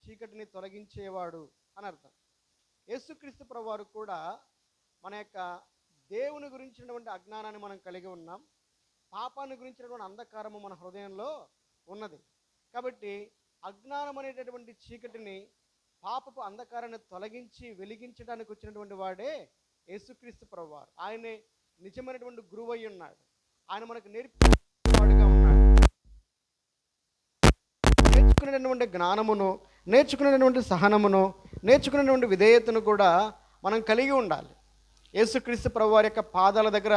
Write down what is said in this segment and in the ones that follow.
చీకటిని తొలగించేవాడు అని అర్థం. యేసుక్రీస్తు ప్రభువారు కూడా మన యొక్క దేవుని గురించినటువంటి అజ్ఞానాన్ని మనం కలిగి ఉన్నాం, పాపాన్ని గురించినటువంటి అంధకారము మన హృదయంలో ఉన్నది. కాబట్టి అజ్ఞానం అనేటటువంటి చీకటిని, పాపపు అంధకారాన్ని తొలగించి వెలిగించడానికి వచ్చినటువంటి వాడే యేసుక్రీస్తు ప్రభువారు. ఆయనే నిజమైనటువంటి గురువు అయి ఉన్నాడు. ఆయన మనకు నేర్పించేవాడుగా ఉన్నాడు. నేర్చుకునేటటువంటి జ్ఞానమును, నేర్చుకునేటటువంటి సహనమును, నేర్చుకునేటువంటి విధేయతను కూడా మనం కలిగి ఉండాలి. యేసుక్రీస్తు ప్రభువారి యొక్క పాదాల దగ్గర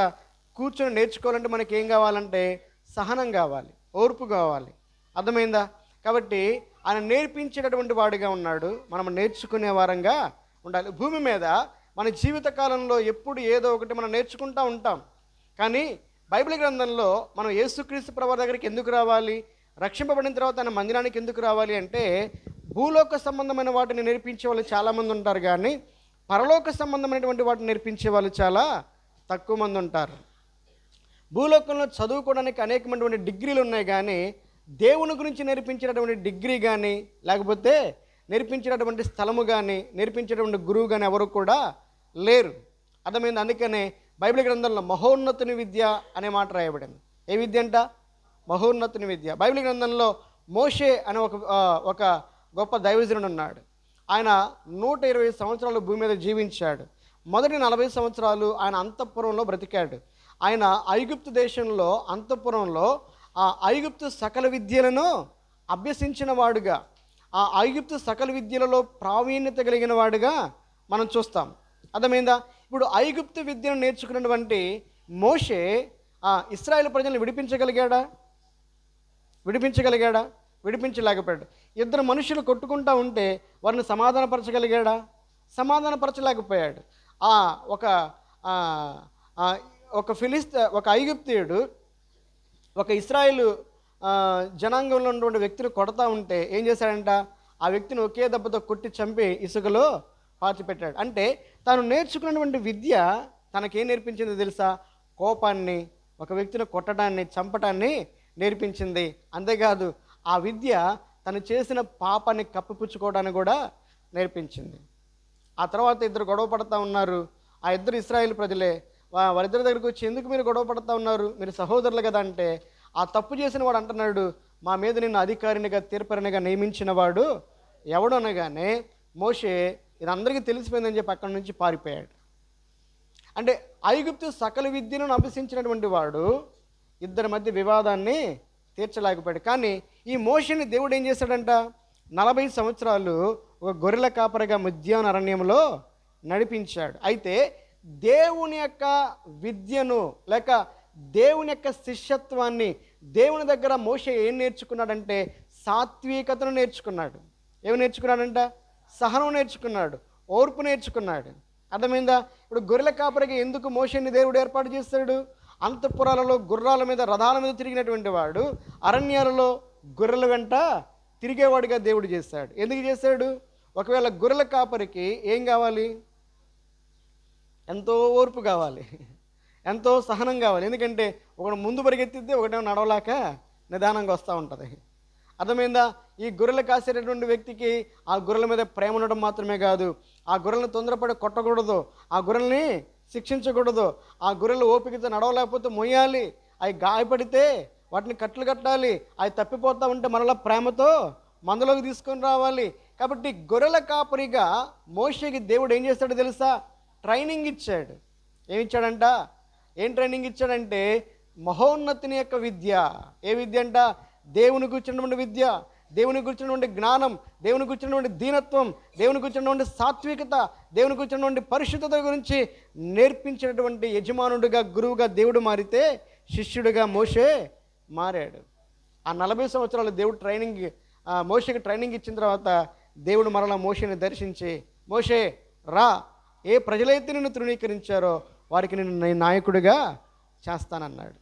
కూర్చొని నేర్చుకోవాలంటే మనకి ఏం కావాలంటే సహనం కావాలి, ఓర్పు కావాలి. అర్థమైందా? కాబట్టి ఆయన నేర్పించేటటువంటి వాడిగా ఉన్నాడు, మనం నేర్చుకునే వారంగా ఉండాలి. భూమి మీద మన జీవిత కాలంలో ఎప్పుడు ఏదో ఒకటి మనం నేర్చుకుంటూ ఉంటాం. కానీ బైబిల్ గ్రంథంలో మనం యేసుక్రీస్తు ప్రభువారి దగ్గరికి ఎందుకు రావాలి, రక్షింపబడిన తర్వాత ఆయన మందిరానికి ఎందుకు రావాలి అంటే, భూలోక సంబంధమైన వాటిని నేర్పించే వాళ్ళు చాలామంది ఉంటారు, కానీ పరలోక సంబంధమైనటువంటి వాటిని నేర్పించే వాళ్ళు చాలా తక్కువ మంది ఉంటారు. భూలోకంలో చదువుకోవడానికి అనేకమైనటువంటి డిగ్రీలు ఉన్నాయి, కానీ దేవుని గురించి నేర్పించేటటువంటి డిగ్రీ కానీ, లేకపోతే నేర్పించేటటువంటి స్థలము కానీ, నేర్పించేటటువంటి గురువు కానీ ఎవరు కూడా లేరు. అర్థమైంది? అందుకనే బైబిల్ గ్రంథంలో మహోన్నతుని విద్య అనే మాట రాయబడింది. ఏ విద్య అంట? మహోన్నతుని విద్య. బైబిల్ గ్రంథంలో మోషే అనే ఒక గొప్ప దైవజనుడు ఉన్నాడు. ఆయన 120 సంవత్సరాలు భూమి మీద జీవించాడు. మొదటి 40 సంవత్సరాలు ఆయన అంతఃపురంలో బ్రతికాడు. ఆయన ఐగుప్తు దేశంలో అంతఃపురంలో ఆ ఐగుప్తు సకల విద్యలను అభ్యసించిన వాడుగా, ఆ ఐగుప్తు సకల విద్యలలో ప్రావీణ్యత కలిగిన వాడుగా మనం చూస్తాం. అర్థమైందా? ఇప్పుడు ఐగుప్తు విద్యను నేర్చుకున్నటువంటి మోషే ఇశ్రాయేలు ప్రజలను విడిపించగలిగాడా? విడిపించలేకపోయాడు. ఇద్దరు మనుషులు కొట్టుకుంటూ ఉంటే వారిని సమాధానపరచగలిగాడా? సమాధానపరచలేకపోయాడు. ఒక ఐగుప్తీయుడు ఒక ఇశ్రాయేలు జనాంగంలో ఉన్నటువంటి వ్యక్తిని కొడతా ఉంటే ఏం చేశాడంట? ఆ వ్యక్తిని ఒకే దెబ్బతో కొట్టి చంపి ఇసుకలో పాతిపెట్టాడు. అంటే తాను నేర్చుకున్నటువంటి విద్య తనకేం నేర్పించింది తెలుసా? కోపాన్ని, ఒక వ్యక్తిని కొట్టడాన్ని, చంపటాన్ని నేర్పించింది. అంతేకాదు, ఆ విద్య తను చేసిన పాపాన్ని కప్పిపుచ్చుకోవడానికి కూడా నేర్పించింది. ఆ తర్వాత ఇద్దరు గొడవ పడుతూ ఉన్నారు. ఆ ఇద్దరు ఇశ్రాయేలు ప్రజలే. వారిద్దరి దగ్గరికి వచ్చి, ఎందుకు మీరు గొడవ పడుతూ ఉన్నారు, మీరు సహోదరులు కదా అంటే, ఆ తప్పు చేసిన వాడు అంటున్నాడు, మా మీద నిన్ను అధికారినిగా, తీర్పరినిగా నియమించిన వాడు ఎవడు అనగానే మోషే ఇది అందరికీ తెలిసిపోయిందని చెప్పి అక్కడి నుంచి పారిపోయాడు. అంటే ఐగుప్తు సకల విద్యను అభ్యసించినటువంటి వాడు ఇద్దరి మధ్య వివాదాన్ని తీర్చలేకపోయాడు. కానీ ఈ మోషేని దేవుడు ఏం చేశాడంట? 40 సంవత్సరాలు ఒక గొర్రెల కాపరిగా మిద్యాను అరణ్యంలో నడిపించాడు. అయితే దేవుని యొక్క విద్యను, లేక దేవుని యొక్క శిష్యత్వాన్ని, దేవుని దగ్గర మోషే ఏం నేర్చుకున్నాడంటే సాత్వికతను నేర్చుకున్నాడు. ఏమి నేర్చుకున్నాడంట? సహనం నేర్చుకున్నాడు, ఓర్పు నేర్చుకున్నాడు. అర్థమైందా? ఇప్పుడు గొర్రెల కాపరిగా ఎందుకు మోషేని దేవుడు ఏర్పాటు చేస్తాడు? అంతఃపురాలలో గుర్రాల మీద, రథాల మీద తిరిగినటువంటి వాడు అరణ్యాలలో గొర్రెల వెంట తిరిగేవాడిగా దేవుడు చేశాడు. ఎందుకు చేశాడు? ఒకవేళ గొర్రెల కాపరికి ఏం కావాలి? ఎంతో ఓర్పు కావాలి, ఎంతో సహనం కావాలి. ఎందుకంటే ఒకటి ముందు పరిగెత్తిద్ది, ఒకటేమో నడవలేక నిదానంగా వస్తూ ఉంటుంది. అర్థమైందా? ఈ గొర్రెలు కాసేటటువంటి వ్యక్తికి ఆ గొర్రెల మీద ప్రేమ ఉండడం మాత్రమే కాదు, ఆ గొర్రెలను తొందరపడి కొట్టకూడదు, ఆ గొర్రెల్ని శిక్షించకూడదు, ఆ గొర్రెలు ఓపికతో నడవలేకపోతే మొయ్యాలి, అవి గాయపడితే వాటిని కట్లు కట్టాలి, అవి తప్పిపోతూ ఉంటే మనలో ప్రేమతో మందలోకి తీసుకొని రావాలి. కాబట్టి గొర్రెల కాపరిగా మోషేకి దేవుడు ఏం చేస్తాడో తెలుసా? ట్రైనింగ్ ఇచ్చాడు. ఏమిచ్చాడంట? ఏం ట్రైనింగ్ ఇచ్చాడంటే మహోన్నతిని యొక్క విద్య. ఏ విద్య అంట? దేవుని గురించినటువంటి విద్య, దేవుని గురించినటువంటి జ్ఞానం, దేవుని గురించినటువంటి దీనత్వం, దేవుని గురించినటువంటి సాత్వికత, దేవుని గురించినటువంటి పరిశుద్ధత గురించి నేర్పించినటువంటి యజమానుడిగా, గురువుగా దేవుడు మారితే శిష్యుడిగా మోషే మారాడు. ఆ 40 సంవత్సరాలు దేవుడు మోషేకి ట్రైనింగ్ ఇచ్చిన తర్వాత దేవుడు మరలా మోషేని దర్శించి, మోషే రా, ఏ ప్రజలైతే నిన్ను తృణీకరించారో వారికి నేను నాయకుడిగా చేస్తానన్నాడు.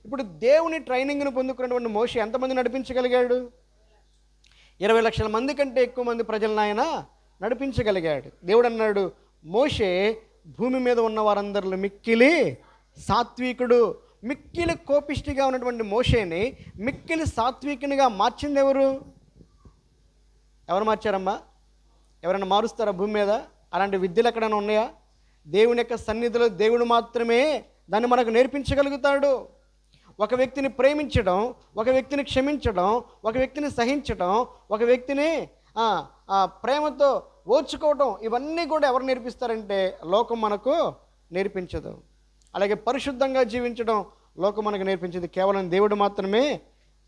ఇప్పుడు దేవుని ట్రైనింగ్ను పొందుకున్నటువంటి మోషే ఎంతమంది నడిపించగలిగాడు? 20 లక్షల మంది కంటే ఎక్కువ మంది ప్రజలను ఆయన నడిపించగలిగాడు. దేవుడు అన్నాడు, మోషే భూమి మీద ఉన్న వారందరిలో మిక్కిలి సాత్వికుడు. మిక్కిలి కోపిష్టిగా ఉన్నటువంటి మోషేని మిక్కిలి సాత్వికునిగా మార్చింది ఎవరు? ఎవరు మార్చారమ్మా? ఎవరైనా మారుస్తారా భూమి మీద? అలాంటి విద్యలు ఎక్కడైనా ఉన్నాయా? దేవుని యొక్క సన్నిధిలో దేవుడు మాత్రమే దాన్ని మనకు నేర్పించగలుగుతాడు. ఒక వ్యక్తిని ప్రేమించడం, ఒక వ్యక్తిని క్షమించడం, ఒక వ్యక్తిని సహించడం, ఒక వ్యక్తిని ప్రేమతో ఓర్చుకోవడం, ఇవన్నీ కూడా ఎవరు నేర్పిస్తారంటే లోకం మనకు నేర్పించదు. అలాగే పరిశుద్ధంగా జీవించడం లోకం మనకు నేర్పించదు, కేవలం దేవుడు మాత్రమే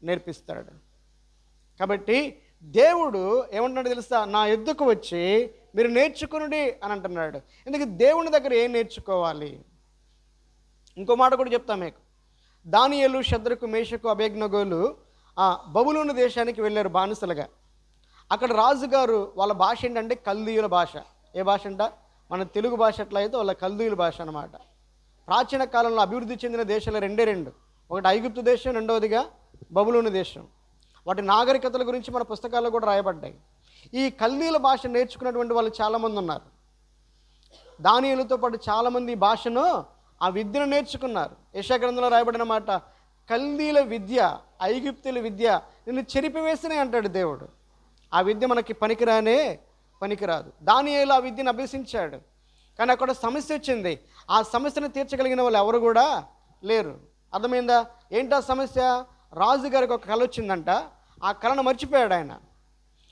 నేర్పిస్తాడు. కాబట్టి దేవుడు ఏమంటున్నాడు తెలుసా? నా యొద్దకు వచ్చి మీరు నేర్చుకునుడి అని అంటున్నాడు. ఎందుకు? దేవుని దగ్గర ఏం నేర్చుకోవాలి? ఇంకో మాట కూడా చెప్తాం మీకు. దానియేలు, షద్రకు, మేషకు, అబేద్నెగోలు బబులోను దేశానికి వెళ్ళారు బానిసలుగా. అక్కడ రాజుగారు వాళ్ళ భాష ఏంటంటే కల్దీయుల భాష. ఏ భాష అంట? మన తెలుగు భాష ఎట్లయితే వాళ్ళ కల్దీయుల భాష అన్నమాట. ప్రాచీన కాలంలో అభివృద్ధి చెందిన దేశాలు రెండు. ఒకటి ఐగుప్తు దేశం, రెండవదిగా బబులోను దేశం. వాటి నాగరికతల గురించి మన పుస్తకాల్లో కూడా రాయబడ్డాయి. ఈ కల్దీయుల భాష నేర్చుకున్నటువంటి వాళ్ళు చాలామంది ఉన్నారు. దానియేలుతో పాటు చాలామంది ఈ భాషను, ఆ విద్యను నేర్చుకున్నారు. యెషయా గ్రంథంలో రాయబడిన మాట, కల్దీల విద్య, ఐగుప్తుల విద్య నిన్ను చెరిపివేసినే అంటాడు దేవుడు. ఆ విద్య మనకి పనికిరాదు. దానియేలు ఆ విద్యను అభ్యసించాడు. కానీ అక్కడ సమస్య వచ్చింది. ఆ సమస్యను తీర్చగలిగిన వాళ్ళు ఎవరు కూడా లేరు. అర్థమైందా? ఏంటా సమస్య? రాజుగారికి ఒక కళ వచ్చిందంట. ఆ కళను మర్చిపోయాడు ఆయన.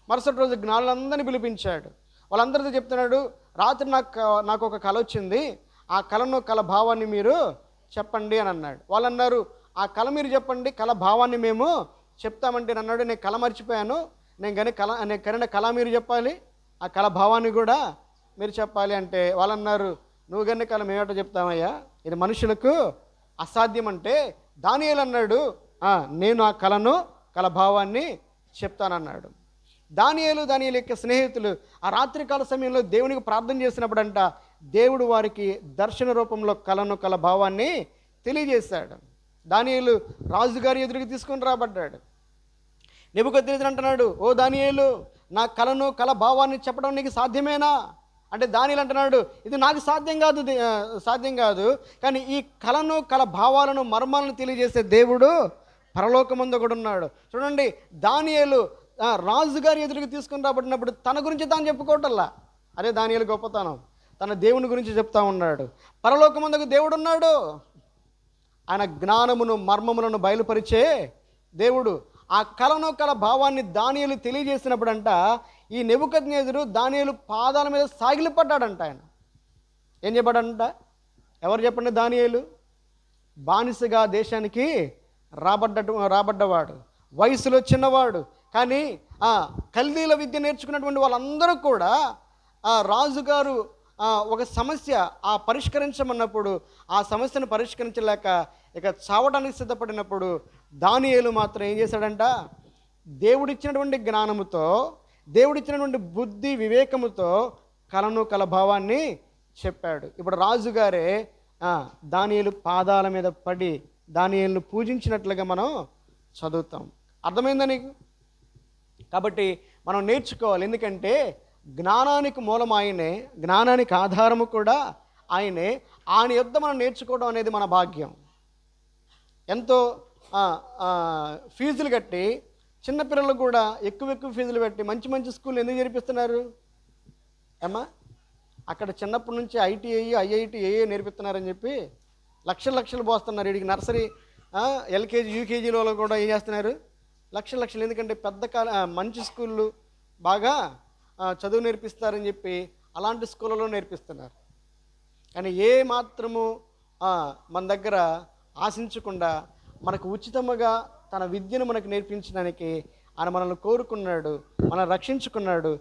మరుసటి రోజు జ్ఞానులందరినీ పిలిపించాడు. వాళ్ళందరితో చెప్తున్నాడు, రాత్రి నాకు ఒక కళ వచ్చింది, ఆ కళ భావాన్ని మీరు చెప్పండి అని అన్నాడు. వాళ్ళు అన్నారు, ఆ కళ మీరు చెప్పండి, కళ భావాన్ని మేము చెప్తామంటే అన్నాడు. నేను కళ మర్చిపోయాను, నేను కనిన కళ మీరు చెప్పాలి, ఆ కళ భావాన్ని కూడా మీరు చెప్పాలి అంటే వాళ్ళు అన్నారు, నువ్వు గన్ని కళ మేమేటో చెప్తామయ్యా, ఇది మనుషులకు అసాధ్యం అంటే. దానియేలు అన్నాడు, నేను ఆ కళ భావాన్ని చెప్తానన్నాడు. దానియేలు యొక్క స్నేహితులు ఆ రాత్రికాల సమయంలో దేవునికి ప్రార్థన చేసినప్పుడంట దేవుడు వారికి దర్శన రూపంలో కళ భావాన్ని తెలియజేశాడు. దానియేలు రాజుగారి ఎదురుకి తీసుకొని రాబడ్డాడు. నెబుకద్నెజరు అంటున్నాడు, ఓ దానియేలు, నా కళ భావాన్ని చెప్పడం నీకు సాధ్యమేనా అంటే, దానియేలు అంటున్నాడు, ఇది నాకు సాధ్యం కాదు, కానీ ఈ కళ భావాలను మర్మాలను తెలియజేసే దేవుడు పరలోకమందు కూడా ఉన్నాడు. చూడండి, దానియేలు రాజుగారి ఎదురుకి తీసుకుని రాబడినప్పుడు తన గురించి తాను చెప్పుకోవటల్లా. అదే దానియేలు గొప్పతనం. తన దేవుని గురించి చెప్తా ఉన్నాడు. పరలోకమందుకు దేవుడు ఉన్నాడు. ఆయన జ్ఞానమును మర్మములను బయలుపరిచే దేవుడు. ఆ కళ భావాన్ని దానియేలు తెలియజేసినప్పుడంట ఈ నెబుకద్నెజరు దానియేలు పాదాల మీద సాగిలిపడ్డాడంట. ఆయన ఏం చెప్పాడంట? ఎవరు చెప్పండి? దానియేలు బానిసగా దేశానికి రాబడ్డవాడు, వయసులో చిన్నవాడు. కానీ కల్దీల విద్య నేర్చుకున్నటువంటి వాళ్ళందరూ కూడా రాజుగారు ఒక సమస్య పరిష్కరించమన్నప్పుడు ఆ సమస్యను పరిష్కరించలేక ఇక చావడానికి సిద్ధపడినప్పుడు దానియేలు మాత్రం ఏం చేశాడంట? దేవుడిచ్చినటువంటి జ్ఞానముతో, దేవుడిచ్చినటువంటి బుద్ధి వివేకముతో కళ భావాన్ని చెప్పాడు. ఇప్పుడు రాజుగారే దానియేలు పాదాల మీద పడి దానియేలును పూజించినట్లుగా మనం చదువుతాం. అర్థమైందా నీకు? కాబట్టి మనం నేర్చుకోవాలి. ఎందుకంటే జ్ఞానానికి మూలం ఆయనే, జ్ఞానానికి ఆధారము కూడా ఆయనే. ఆయన యొద్ద మనం నేర్చుకోవడం అనేది మన భాగ్యం. ఎంతో ఫీజులు కట్టి చిన్నపిల్లలు కూడా ఎక్కువ ఫీజులు పెట్టి మంచి స్కూల్ ఎందుకు చేర్పిస్తున్నారు అమ్మా? అక్కడ చిన్నప్పటి నుంచి ఐటీఐ, ఐఐటి, ఏఏ నేర్పిస్తున్నారని చెప్పి లక్షలు పోస్తున్నారు. వీడికి నర్సరీ, ఎల్కేజీ, యూకేజీలో కూడా ఏం చేస్తున్నారు? లక్షలు. ఎందుకంటే మంచి స్కూళ్ళు బాగా చదువు నేర్పిస్తారని చెప్పి అలాంటి స్కూళ్ళలో నేర్పిస్తున్నారు. కానీ ఏ మాత్రము మన దగ్గర ఆశించకుండా మనకు ఉచితముగా తన విద్యను మనకు నేర్పించడానికి ఆయన మనల్ని కోరుకున్నాడు, మనల్ని రక్షించుకున్నాడు,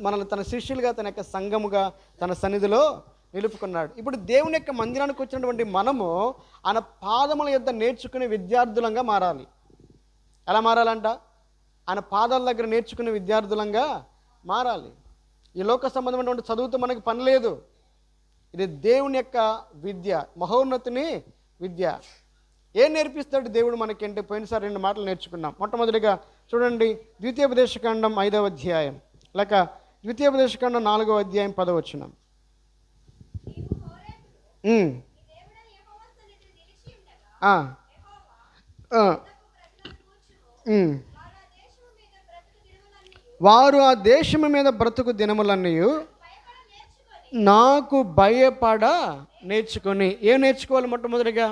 మనల్ని తన శిష్యులుగా, తన యొక్క సంఘముగా తన సన్నిధిలో నిలుపుకున్నాడు. ఇప్పుడు దేవుని యొక్క మందిరానికి వచ్చినటువంటి మనము ఆయన పాదముల యొద్ద నేర్చుకునే విద్యార్థులంగా మారాలి. ఎలా మారాలంట? ఆయన పాదాల దగ్గర నేర్చుకునే విద్యార్థులంగా మారాలి. ఈ లోక సంబంధమైనటువంటి చదువుతో మనకి పని లేదు. ఇది దేవుని యొక్క విద్య, మహోన్నతిని విద్య. ఏం నేర్పిస్తాడు దేవుడు మనకి అంటే, పోయినసారి 2 మాటలు నేర్చుకున్నాం. మొట్టమొదటిగా చూడండి, ద్వితీయోపదేశకాండం 5వ అధ్యాయం, లేక ద్వితీయోపదేశకాండం 4వ అధ్యాయం 10వ వచనం. వారు ఆ దేశము మీద బ్రతుకు దినములన్నీ నాకు భయపడ నేర్చుకొని. ఏం నేర్చుకోవాలి? మొట్టమొదటిగా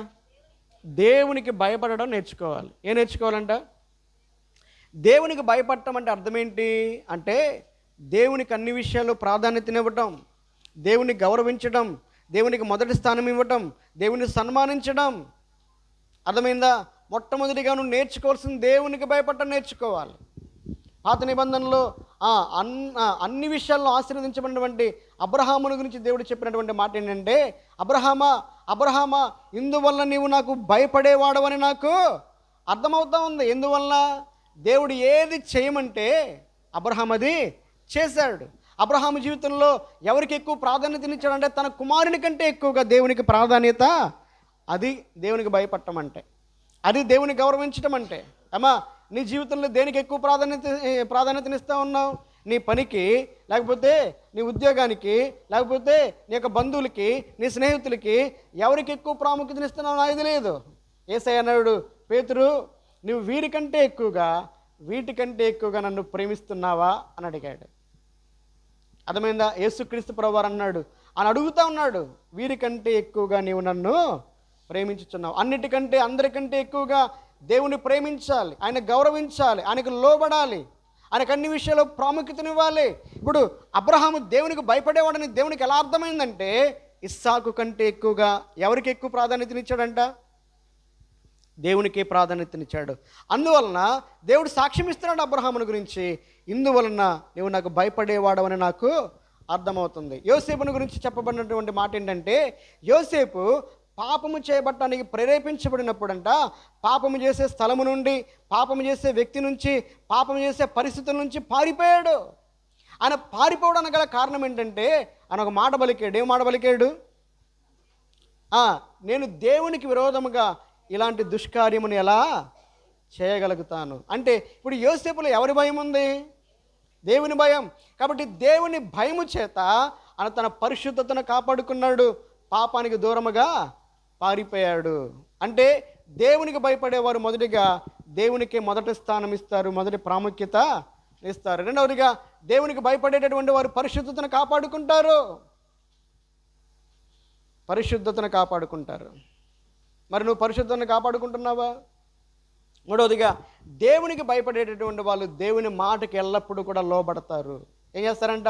దేవునికి భయపడడం నేర్చుకోవాలి. ఏం నేర్చుకోవాలంట? దేవునికి భయపడటం అంటే అర్థం ఏంటి అంటే, దేవునికి అన్ని విషయాల్లో ప్రాధాన్యతనివ్వటం, దేవుని గౌరవించడం, దేవునికి మొదటి స్థానం ఇవ్వటం, దేవుని సన్మానించడం. అర్థమైందా? మొట్టమొదటిగా నువ్వు నేర్చుకోవాల్సింది దేవునికి భయపడటం నేర్చుకోవాలి. పాత నిబంధనలో అన్ని విషయాల్లో ఆశీర్వదించబడినటువంటి అబ్రహాముని గురించి దేవుడు చెప్పినటువంటి మాట ఏంటంటే, అబ్రహామా ఇందువల్ల నీవు నాకు భయపడేవాడవని నాకు అర్థమవుతా ఉంది. ఎందువల్ల? దేవుడు ఏది చేయమంటే అబ్రహాం అది చేశాడు. అబ్రహాము జీవితంలో ఎవరికి ఎక్కువ ప్రాధాన్యతనిచ్చాడంటే తన కుమారుని కంటే ఎక్కువగా దేవునికి ప్రాధాన్యత. అది దేవునికి భయపడటం అంటే, అది దేవుని గౌరవించటం అంటే. అమ్మా, నీ జీవితంలో దేనికి ఎక్కువ ప్రాధాన్యతనిస్తూ ఉన్నావు? నీ పనికి, లేకపోతే నీ ఉద్యోగానికి, లేకపోతే నీ యొక్క బంధువులకి, నీ స్నేహితులకి ఎవరికి ఎక్కువ ప్రాముఖ్యతనిస్తున్నావు నాకు తెలియదు. యేసయ్య అన్నాడు, పేతురు నువ్వు వీరికంటే ఎక్కువగా, వీటికంటే ఎక్కువగా నన్ను ప్రేమిస్తున్నావా అని అడిగాడు. అర్థమైందా? యేసుక్రీస్తు ప్రభువారు అన్నాడు, అని అడుగుతా ఉన్నాడు, వీరికంటే ఎక్కువగా నీవు నన్ను ప్రేమించుచున్నావు. అన్నిటికంటే అందరికంటే ఎక్కువగా దేవుని ప్రేమించాలి, ఆయన గౌరవించాలి, ఆయనకు లోబడాలి, ఆయనకు అన్ని విషయాల్లో ప్రాముఖ్యతనివ్వాలి. ఇప్పుడు అబ్రహాము దేవునికి భయపడేవాడని దేవునికి ఎలా అర్థమైందంటే, ఇస్సాకు కంటే ఎక్కువగా ఎవరికి ఎక్కువ ప్రాధాన్యతనిచ్చాడంట? దేవునికి ప్రాధాన్యతనిచ్చాడు. అందువలన దేవుడు సాక్ష్యం ఇస్తున్నాడు అబ్రహాముని గురించి, ఇందువలన నువ్వు నాకు భయపడేవాడవని నాకు అర్థమవుతుంది. యోసేపుని గురించి చెప్పబడినటువంటి మాట ఏంటంటే, యోసేపు పాపము చేయబట్టడానికి ప్రేరేపించబడినప్పుడంట, పాపము చేసే స్థలము నుండి, పాపము చేసే వ్యక్తి నుంచి, పాపము చేసే పరిస్థితుల నుంచి పారిపోయాడు. ఆయన పారిపోవడానికి గల కారణం ఏంటంటే, ఆయన ఒక మాట పలికాడు. ఏం మాట పలికాడు? నేను దేవునికి విరోధముగా ఇలాంటి దుష్కార్యమును ఎలా చేయగలుగుతాను అంటే, ఇప్పుడు యోసేపులో ఎవరి భయం ఉంది? దేవుని భయం. కాబట్టి దేవుని భయము చేత ఆయన తన పరిశుద్ధతను కాపాడుకున్నాడు, పాపానికి దూరముగా పారిపోయాడు. అంటే దేవునికి భయపడేవారు మొదటిగా దేవునికి మొదటి స్థానం ఇస్తారు, మొదటి ప్రాముఖ్యత ఇస్తారు. రెండవదిగా దేవునికి భయపడేటటువంటి వారు పరిశుద్ధతను కాపాడుకుంటారు, పరిశుద్ధతను కాపాడుకుంటారు. మరి నువ్వు పరిశుద్ధతను కాపాడుకుంటున్నావా? మూడవదిగా దేవునికి భయపడేటటువంటి వాళ్ళు దేవుని మాటకి ఎల్లప్పుడూ కూడా లోబడతారు. ఏం చేస్తారంట?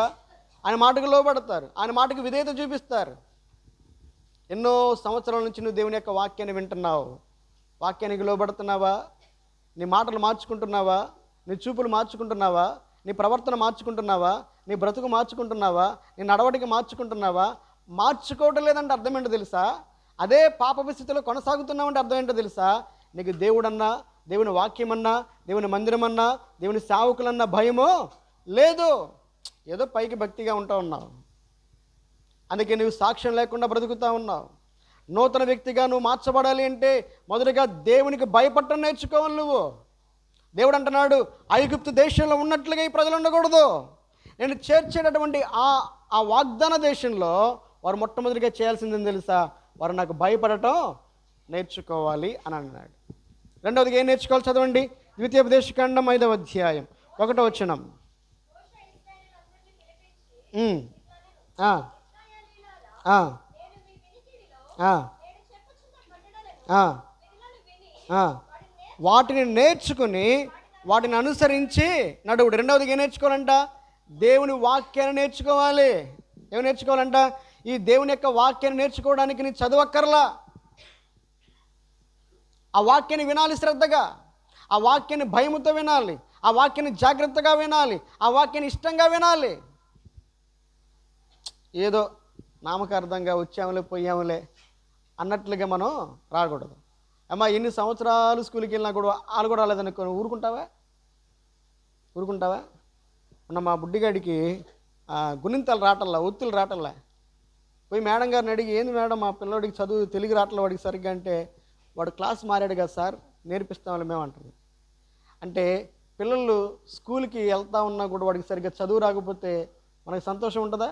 ఆయన మాటకు లోబడతారు, ఆయన మాటకు విధేయత చూపిస్తారు. ఎన్నో సంవత్సరాల నుంచి నువ్వు దేవుని యొక్క వాక్యాన్ని వింటున్నావు, వాక్యానికి లోబడుతున్నావా? నీ మాటలు మార్చుకుంటున్నావా? నీ చూపులు మార్చుకుంటున్నావా? నీ ప్రవర్తన మార్చుకుంటున్నావా? నీ బ్రతుకు మార్చుకుంటున్నావా? నీ నడవడికి మార్చుకుంటున్నావా? మార్చుకోవటం లేదంటే అర్థం ఏంటో తెలుసా? అదే పాప స్థితిలో కొనసాగుతున్నామంటే అర్థం ఏంటో తెలుసా? నీకు దేవుడన్నా, దేవుని వాక్యమన్నా, దేవుని మందిరమన్నా, దేవుని సేవకులన్నా భయమో లేదు. ఏదో పైకి భక్తిగా ఉంటా ఉన్నావు, అందుకే నువ్వు సాక్ష్యం లేకుండా బ్రతుకుతా ఉన్నావు. నూతన వ్యక్తిగా నువ్వు మార్చబడాలి అంటే మొదటిగా దేవునికి భయపడటం నేర్చుకోవాలి. నువ్వు దేవుడు అంటున్నాడు, ఐగుప్తు దేశంలో ఉన్నట్లుగా ఈ ప్రజలు ఉండకూడదు. నేను చేర్చేటటువంటి ఆ వాగ్దాన దేశంలో వారు మొట్టమొదటిగా చేయాల్సిందని తెలుసా? వారు నాకు భయపడటం నేర్చుకోవాలి అని అన్నాడు. రెండవదిగా ఏం నేర్చుకోవాలి? చదవండి, ద్వితీయోపదేశకాండం 5వ అధ్యాయం 1వ వచనం. వాటిని నేర్చుకుని వాటిని అనుసరించి నడువుడు. రెండవదిగా ఏం నేర్చుకోవాలంట? దేవుని వాక్యాన్ని నేర్చుకోవాలి. ఏమి నేర్చుకోవాలంట? ఈ దేవుని యొక్క వాక్యాన్ని నేర్చుకోవడానికి నీ చదవక్కర్లా, ఆ వాక్యాన్ని వినాలి శ్రద్ధగా, ఆ వాక్యాన్ని భయముతో వినాలి, ఆ వాక్యాన్ని జాగ్రత్తగా వినాలి, ఆ వాక్యాన్ని ఇష్టంగా వినాలి. ఏదో నామకార్థంగా వచ్చాములే పోయాములే అన్నట్లుగా మనం రాకూడదు. అమ్మా, ఎన్ని సంవత్సరాలు స్కూల్కి వెళ్ళినా కూడా వాళ్ళు కూడా రాలేదనుకో, ఊరుకుంటావా? మొన్న మా బుడ్డిగాడికి గుణింతలు రావటంలా, ఒత్తులు రావటంలా. పోయి మేడం గారిని అడిగి, ఏంది మేడం మా పిల్లడికి చదువు తెలుగు రావట్లే వాడికి సరిగ్గా అంటే, వాడు క్లాస్ మారాడు కదా సార్, నేర్పిస్తామని మేము అంటారు. అంటే పిల్లలు స్కూల్కి వెళ్తా ఉన్నా కూడా వాడికి సరిగ్గా చదువు రాకపోతే మనకు సంతోషం ఉంటుందా?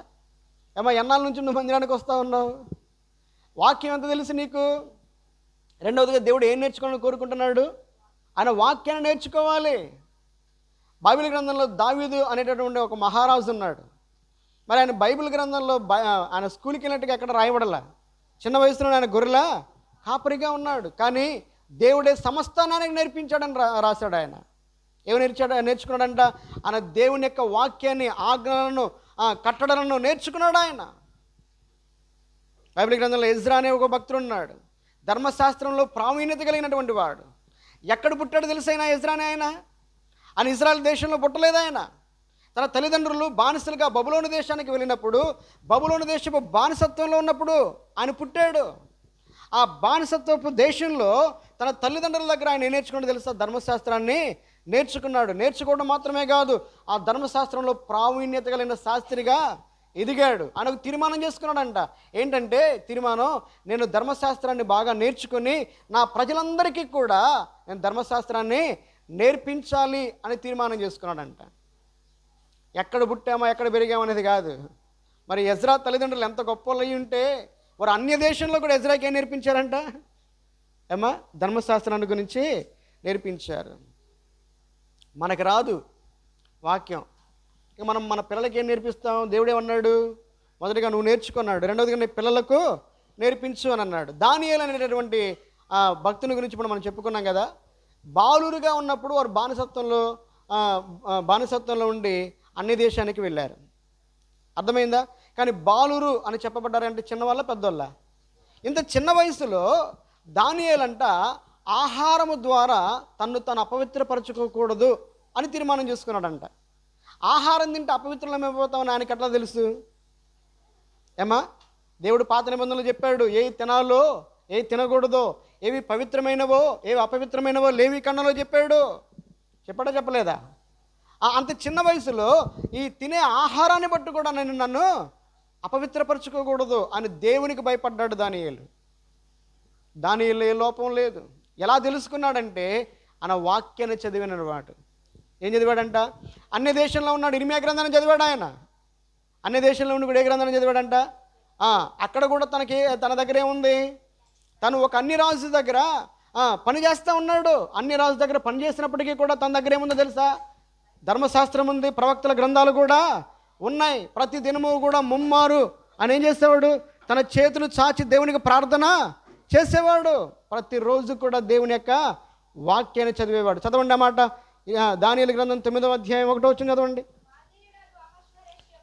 ఏమో ఎన్నాళ్ళ నుంచి నువ్వు మందిరానికి వస్తూ ఉన్నావు, వాక్యం ఎంత తెలుసు నీకు? రెండవదిగా దేవుడు ఏం నేర్చుకోవాలని కోరుకుంటున్నాడు? ఆయన వాక్యాన్ని నేర్చుకోవాలి. బైబిల్ గ్రంథంలో దావీదు అనేటటువంటి ఒక మహారాజు ఉన్నాడు. మరి ఆయన బైబిల్ గ్రంథంలో ఆయన స్కూల్కి వెళ్ళినట్టుగా ఎక్కడ రాయబడలా. చిన్న వయసులో ఆయన గొర్రెల కాపరిగా ఉన్నాడు. కానీ దేవుడే సమస్తానానికి నేర్పించాడని రాశాడు ఆయన. ఏమి నేర్చుకున్నాడంట? ఆయన దేవుని యొక్క వాక్యాన్ని, ఆజ్ఞలను, కట్టడలను నేర్చుకున్నాడు ఆయన. బైబిల్ గ్రంథంలో ఎజ్రా అనే ఒక భక్తుడు ఉన్నాడు. ధర్మశాస్త్రంలో ప్రావీణ్యత కలిగినటువంటి వాడు. ఎక్కడ పుట్టాడు తెలుసైనా ఎజ్రా అని? ఆయన ఇజ్రాయెల్ దేశంలో పుట్టలేదు. ఆయన తన తల్లిదండ్రులు బానిసలుగా బబులోను దేశానికి వెళ్ళినప్పుడు, బబులోను దేశపు బానిసత్వంలో ఉన్నప్పుడు ఆయన పుట్టాడు. ఆ బానిసత్వపు దేశంలో తన తల్లిదండ్రుల దగ్గర ఆయన ఏం నేర్చుకున్నాడు తెలుసా? ధర్మశాస్త్రాన్ని నేర్చుకున్నాడు. నేర్చుకోవడం మాత్రమే కాదు, ఆ ధర్మశాస్త్రంలో ప్రావీణ్యత కలిగిన శాస్త్రిగా ఎదిగాడు. ఆయనకు తీర్మానం చేసుకున్నాడంట. ఏంటంటే తీర్మానం, నేను ధర్మశాస్త్రాన్ని బాగా నేర్చుకుని నా ప్రజలందరికీ కూడా నేను ధర్మశాస్త్రాన్ని నేర్పించాలి అని తీర్మానం చేసుకున్నాడంట. ఎక్కడ పుట్టామో ఎక్కడ పెరిగామో అనేది కాదు. మరి ఎజ్రా తల్లిదండ్రులు ఎంత గొప్ప వాళ్ళు అయి ఉంటే వారు అన్య దేశంలో కూడా ఎజ్రాకి ఏం నేర్పించారంట? ధర్మశాస్త్రాన్ని గురించి నేర్పించారు. మనకు రాదు వాక్యం, ఇక మనం మన పిల్లలకి ఏం నేర్పిస్తాం? దేవుడేమన్నాడు? మొదటిగా నువ్వు నేర్చుకున్నాడు, రెండవదిగా నీ పిల్లలకు నేర్పించు అని అన్నాడు. దానియేలు అనేటటువంటి భక్తుని గురించి ఇప్పుడు మనం చెప్పుకున్నాం కదా. బాలురుగా ఉన్నప్పుడు వారు బానిసత్వంలో ఉండి అన్ని దేశానికి వెళ్ళారు. అర్థమైందా? కానీ బాలురు అని చెప్పబడ్డారంటే చిన్నవాళ్ళ పెద్దవాళ్ళ? ఇంత చిన్న వయసులో దానియేలంట ఆహారము ద్వారా తన్ను తాను అపవిత్రపరచుకోకూడదు అని తీర్మానం చేసుకున్నాడంట. ఆహారం తింటే అపవిత్రులమైపోతామని ఆయనకి ఎట్లా తెలుసు? దేవుడు పాత నిబంధనలు చెప్పాడు, ఏవి తినాలో ఏవి తినకూడదో, ఏవి పవిత్రమైనవో ఏవి అపవిత్రమైనవో లేవి కన్నలో చెప్పాడు. చెప్పాడా చెప్పలేదా? అంత చిన్న వయసులో ఈ తినే ఆహారాన్ని బట్టి కూడా నన్ను అపవిత్రపరచుకోకూడదు అని దేవునికి భయపడ్డాడు దానియేలు. దానియేలు ఏ లోపం లేదు. ఎలా తెలుసుకున్నాడంటే ఆయన వాక్యాన్ని చదివినవాడు. ఏం చదివాడంట? అన్ని దేశంలో ఉన్నాడు, ఇర్మియా గ్రంథాన్ని చదివాడు ఆయన. అన్ని దేశంలో ఉండి కూడా ఏ గ్రంథాన్ని చదివాడంట? అక్కడ కూడా తన దగ్గర ఏముంది? తను ఒక అన్ని రాజు దగ్గర పని చేస్తూ ఉన్నాడు. అన్ని రాజు దగ్గర పని చేసినప్పటికీ కూడా తన దగ్గర ఏముందో తెలుసా? ధర్మశాస్త్రం ఉంది, ప్రవక్తల గ్రంథాలు కూడా ఉన్నాయి. ప్రతి దినము కూడా ముమ్మారు అని ఏం చేసేవాడు? తన చేతులు చాచి దేవునికి ప్రార్థన చేసేవాడు. ప్రతిరోజు కూడా దేవుని యొక్క వాక్యాన్ని చదివేవాడు. చదవండి అన్నమాట. దానియేలు గ్రంథం 9వ అధ్యాయం 1వ వచనం చదవండి.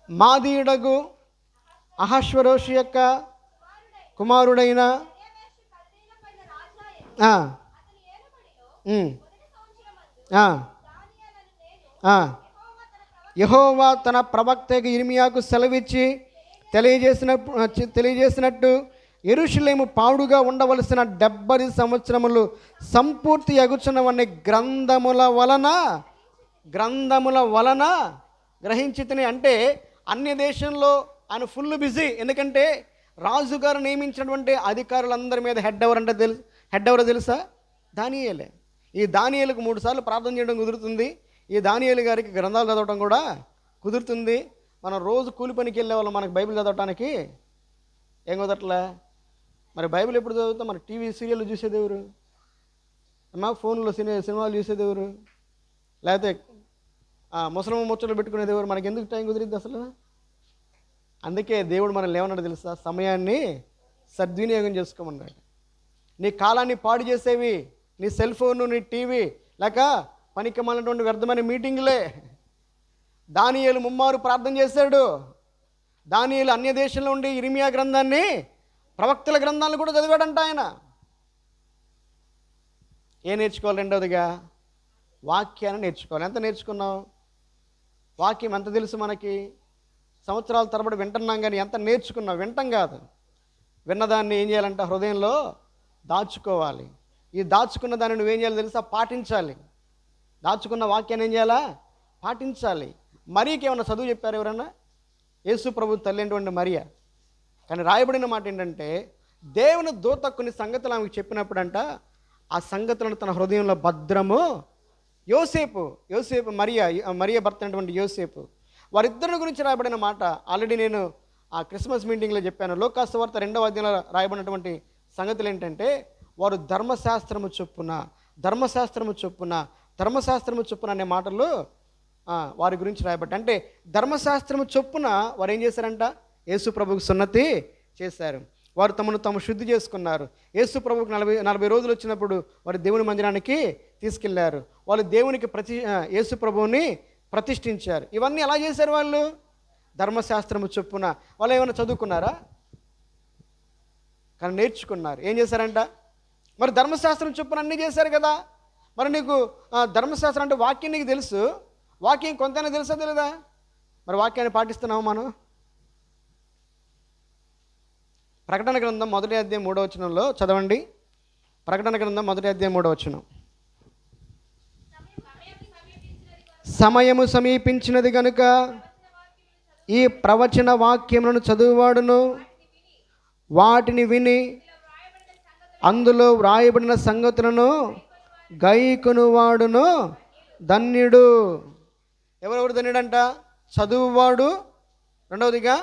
మాదీయుడగు అహష్వేరోషు యొక్క కుమారుడైన యెహోవా తన ప్రవక్త ఇర్మియాకు సెలవిచ్చి తెలియజేసినట్టు యెరూషలేము పాడుగా ఉండవలసిన 70 సంవత్సరములు సంపూర్తి అగుచున్నవన్నీ గ్రంథముల వలన గ్రహించితిని. అంటే అన్య దేశంలో ఆయన ఫుల్ బిజీ. ఎందుకంటే రాజుగారు నియమించినటువంటి అధికారులందరి మీద హెడ్ ఎవరో తెలుసా? దానియేలే. ఈ దానియేలుకు 3 సార్లు ప్రార్థన చేయడం కుదురుతుంది. ఈ దానియేలు గారికి గ్రంథాలు చదవడం కూడా కుదురుతుంది. మనం రోజు కూలి పనికి వెళ్ళే వాళ్ళం, మనకు బైబిల్ చదవటానికి ఏం కుదరట్లే. మరి బైబిల్ ఎప్పుడు చదువుతాం? మన టీవీ సీరియల్ చూసేది ఎవరు? ఫోన్లో సినిమాలు చూసేది ఎవరు? లేకపోతే ముసలమ్మ ముచ్చట్లు పెట్టుకునేది ఎవరు? మనకి ఎందుకు టైం కుదిరిద్ది అసలు? అందుకే దేవుడు మనల్ని ఏమన్నాడు తెలుసా? సమయాన్ని సద్వినియోగం చేసుకోమన్నాడు. నీ కాలాన్ని పాడు చేసేవి నీ సెల్ ఫోను, నీ టీవీ, లేక పనికి మాలినటువంటి వ్యర్థమైన మీటింగులే. దానియేలు ముమ్మారు ప్రార్థన చేశాడు. దానియేలు అన్య దేశంలో ఉండి ఇర్మియా గ్రంథాన్ని, ప్రవక్తల గ్రంథాలను కూడా చదివాడంట ఆయన. ఏం నేర్చుకోవాలి? రెండవదిగా వాక్యాన్ని నేర్చుకోవాలి. ఎంత నేర్చుకున్నావు? వాక్యం ఎంత తెలుసు మనకి? సంవత్సరాల తరబడి వింటున్నాం, కానీ ఎంత నేర్చుకున్నావు? వింటాం కాదు, విన్నదాన్ని ఏం చేయాలంట? హృదయంలో దాచుకోవాలి. ఈ దాచుకున్న దాన్ని నువ్వేం చేయాలి తెలుసా? పాటించాలి. దాచుకున్న వాక్యాన్ని ఏం చేయాలా? పాటించాలి. మరియకి ఏమన్నా చదువు చెప్పారు ఎవరన్నా? యేసు ప్రభు తల్లి అయినటువంటి మరియా. కానీ రాయబడిన మాట ఏంటంటే, దేవుని దూత కొన్ని సంగతులు ఆమెకు చెప్పినప్పుడంట ఆ సంగతులను తన హృదయంలో భద్రము. యోసేపు మరియా భర్త అయినటువంటి యోసేపు, వారిద్దరి గురించి రాయబడిన మాట ఆల్రెడీ నేను ఆ క్రిస్మస్ మీటింగ్లో చెప్పాను. లూకా సువార్త 2వ అధ్యాయంలో రాయబడినటువంటి సంగతులు ఏంటంటే, వారు ధర్మశాస్త్రము చొప్పున అనే మాటలు వారి గురించి రాయబడ్డ. అంటే ధర్మశాస్త్రము చొప్పున వారు ఏం చేశారంట? యేసు ప్రభువుకు సున్నతి చేశారు. వారు తమను తాము శుద్ధి చేసుకున్నారు. యేసు ప్రభువుకు 40 రోజులు వచ్చినప్పుడు వారు దేవుని మందిరానికి తీసుకెళ్లారు. వాళ్ళు దేవునికి యేసు ప్రభువుని ప్రతిష్ఠించారు. ఇవన్నీ ఎలా చేశారు? వాళ్ళు ధర్మశాస్త్రము చొప్పున. వాళ్ళు ఏమైనా చదువుకున్నారా? కానీ నేర్చుకున్నారు. ఏం చేశారంట? మరి ధర్మశాస్త్రం చొప్పున అన్నీ చేశారు కదా. మరి నీకు ధర్మశాస్త్రం అంటే వాక్యం నీకు తెలుసు, వాక్యం కొంతైనా తెలుసా తెలీదా? మరి వాక్యాన్ని పాటిస్తున్నాము మనం? ప్రకటన గ్రంథం 1వ అధ్యాయం 3వ వచనంలో చదవండి. ప్రకటన గ్రంథం 1వ అధ్యాయం 3వ వచనం. సమయము సమీపించినది గనుక ఈ ప్రవచన వాక్యములను చదువువాడును వాటిని విని అందులో వ్రాయబడిన సంగతులను గైకొనువాడును ధన్యుడు. ఎవరెవరు ధన్యుడంట? చదువువాడు, రెండవదిగా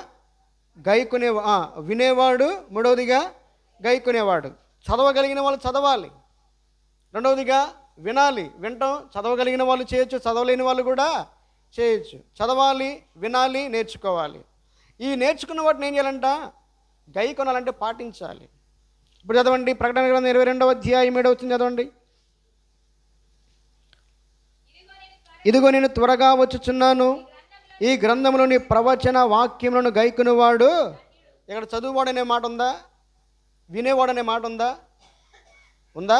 వినేవాడు, మూడవదిగా గైకొనేవాడు. చదవగలిగిన వాళ్ళు చదవాలి, రెండవదిగా వినాలి. వినటం చదవగలిగిన వాళ్ళు చేయొచ్చు, చదవలేని వాళ్ళు కూడా చేయొచ్చు. చదవాలి, వినాలి, నేర్చుకోవాలి. ఈ నేర్చుకున్న వాటిని ఏం చేయాలంట? గైకొనాలంటే పాటించాలి. ఇప్పుడు చదవండి, ప్రకటన గ్రంథం 22వ అధ్యాయం 7వ వచనం చదవండి. ఇదిగో నేను త్వరగా వచ్చుచున్నాను, ఈ గ్రంథంలోని ప్రవచన వాక్యములను గైకొనువాడు. ఇక్కడ చదువువాడనే మాట ఉందా? వినేవాడనే మాట ఉందా? ఉందా?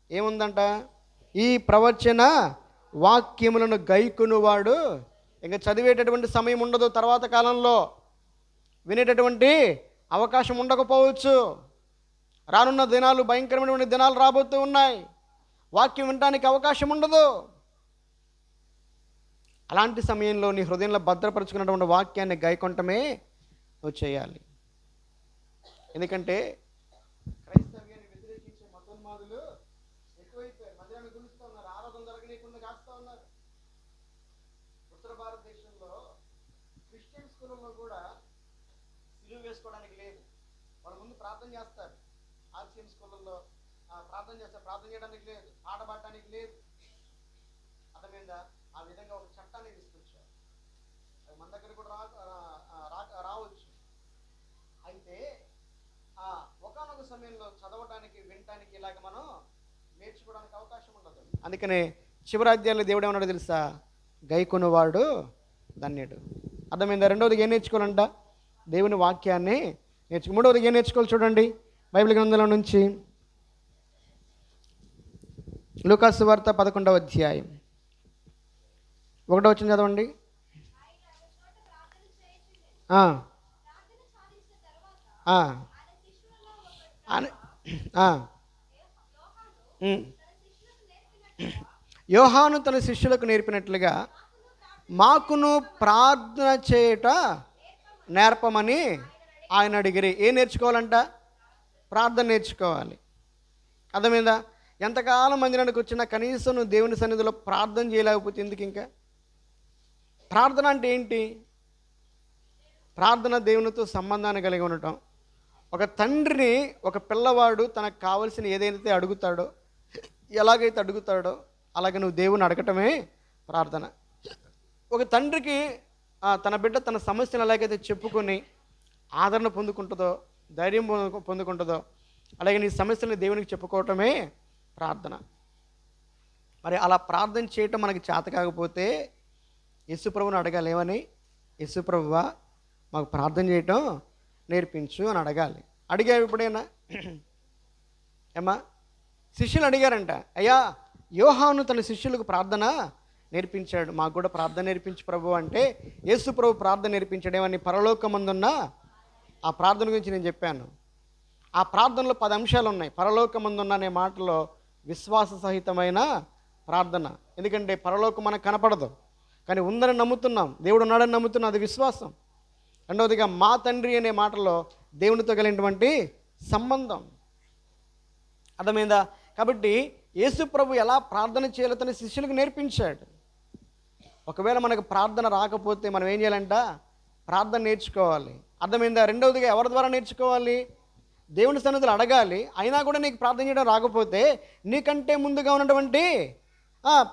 ఏముందంట? ఈ ప్రవచన వాక్యములను గైకొనువాడు. ఇంకా చదివేటటువంటి సమయం ఉండదు. తర్వాత కాలంలో వినేటటువంటి అవకాశం ఉండకపోవచ్చు. రానున్న దినాలు భయంకరమైనటువంటి దినాలు రాబోతూ ఉన్నాయి. వాక్యం వినడానికి అవకాశం ఉండదు. అలాంటి సమయంలో నీ హృదయంలో భద్రపరుచుకున్నటువంటి వాక్యాన్ని గైకొనటమే నువ్వు చేయాలి. ఎందుకంటే క్రైస్తవ్యాన్ని వ్యతిరేకించే మతోన్మాదులు ఎక్కువైపోయారు. మందిరాన్ని గురుస్తూ ఉన్నారు, ఆరాధన జరగనీయకుండా కాస్తూ ఉన్నారు. ఉత్తర భారతదేశంలో క్రిస్టియన్ స్కూళ్ళలో కూడా సిలువ వేసుకోవడానికి లేదు. వాళ్ళ ముందు ప్రార్థన చేస్తారు. ఆర్సిఎం స్కూళ్ళల్లో ప్రార్థన చేస్తారు, ప్రార్థన చేయడానికి లేదు, ఆట పాడటానికి లేదు. అర్థమైందా? ఆ విధంగా ఒక చట్టాన్ని తీసుకొచ్చారు. మన దగ్గర కూడా రావచ్చు. అయితే ఒకానొక సమయంలో చదవటానికి, వినటానికి ఇలాగ మనం నేర్చుకోవడానికి అవకాశం ఉండదు. అందుకనే చివరి అధ్యాయంలో దేవుడు ఏమన్నాడో తెలుసా? గైకొనువాడు ధన్యుడు. అర్థమైందా? రెండవదిగా ఏం నేర్చుకోవాలంట? దేవుని వాక్యాన్ని మూడవదిగా ఏం నేర్చుకోవాలి? చూడండి, బైబిల్ గ్రంథంలో నుంచి లూకా సువార్త 11వ అధ్యాయం 1వ వచనం చదవండి. యోహాను తన శిష్యులకు నేర్పినట్లుగా మాకును ప్రార్థన చేయట నేర్పమని ఆయన అడిగిరి. ఏం నేర్చుకోవాలంట? ప్రార్థన నేర్చుకోవాలి. అర్థమైందా? ఎంతకాలం మందిరానికి వచ్చినా కనీసం నువ్వు దేవుని సన్నిధిలో ప్రార్థన చేయలేకపోతే ఎందుకు? ఇంకా ప్రార్థన అంటే ఏంటి? ప్రార్థన దేవునితో సంబంధాన్ని కలిగి ఉండటం. ఒక తండ్రిని ఒక పిల్లవాడు తనకు కావలసిన ఏదైతే అడుగుతాడో, ఎలాగైతే అడుగుతాడో అలాగే నువ్వు దేవుని అడగటమే ప్రార్థన. ఒక తండ్రికి తన బిడ్డ తన సమస్యను ఎలాగైతే చెప్పుకొని ఆదరణ పొందుకుంటుందో, ధైర్యం పొందుకుంటుందో, అలాగే నీ సమస్యలను దేవునికి చెప్పుకోవటమే ప్రార్థన. మరి అలా ప్రార్థన చేయటం మనకి చేత కాకపోతే యేసుప్రభుని అడగాలి. ఏమని? యేసుప్రభువా మాకు ప్రార్థన చేయటం నేర్పించు అని అడగాలి. అడిగారు ఎప్పుడైనా? ఏమా శిష్యులు అడిగారంట, అయ్యా యోహాను తన శిష్యులకు ప్రార్థన నేర్పించాడు, మాకు కూడా ప్రార్థన నేర్పించు ప్రభు అంటే యేసుప్రభు ప్రార్థన నేర్పించాడు. ఏమని? పరలోకమందున్న ఆ ప్రార్థన గురించి నేను చెప్పాను. ఆ ప్రార్థనలో 10 అంశాలు ఉన్నాయి. పరలోకమందున్న అనే మాటలో విశ్వాస సహితమైన ప్రార్థన. ఎందుకంటే పరలోకం మనకు కనపడదు, కానీ ఉందని నమ్ముతున్నాం, దేవుడు ఉన్నాడని నమ్ముతున్నాం, అది విశ్వాసం. రెండవదిగా మా తండ్రి అనే మాటలో దేవునితో కలిగినటువంటి సంబంధం. అర్థమైందా? కాబట్టి యేసు ప్రభు ఎలా ప్రార్థన చేయాలో తన శిష్యులకు నేర్పించాడు. ఒకవేళ మనకు ప్రార్థన రాకపోతే మనం ఏం చేయాలంట? ప్రార్థన నేర్చుకోవాలి. అర్థమైందా? రెండవదిగా ఎవరి ద్వారా నేర్చుకోవాలి? దేవుని సన్నిధిలో అడగాలి. అయినా కూడా నీకు ప్రార్థన చేయడం రాకపోతే నీకంటే ముందుగా ఉన్నటువంటి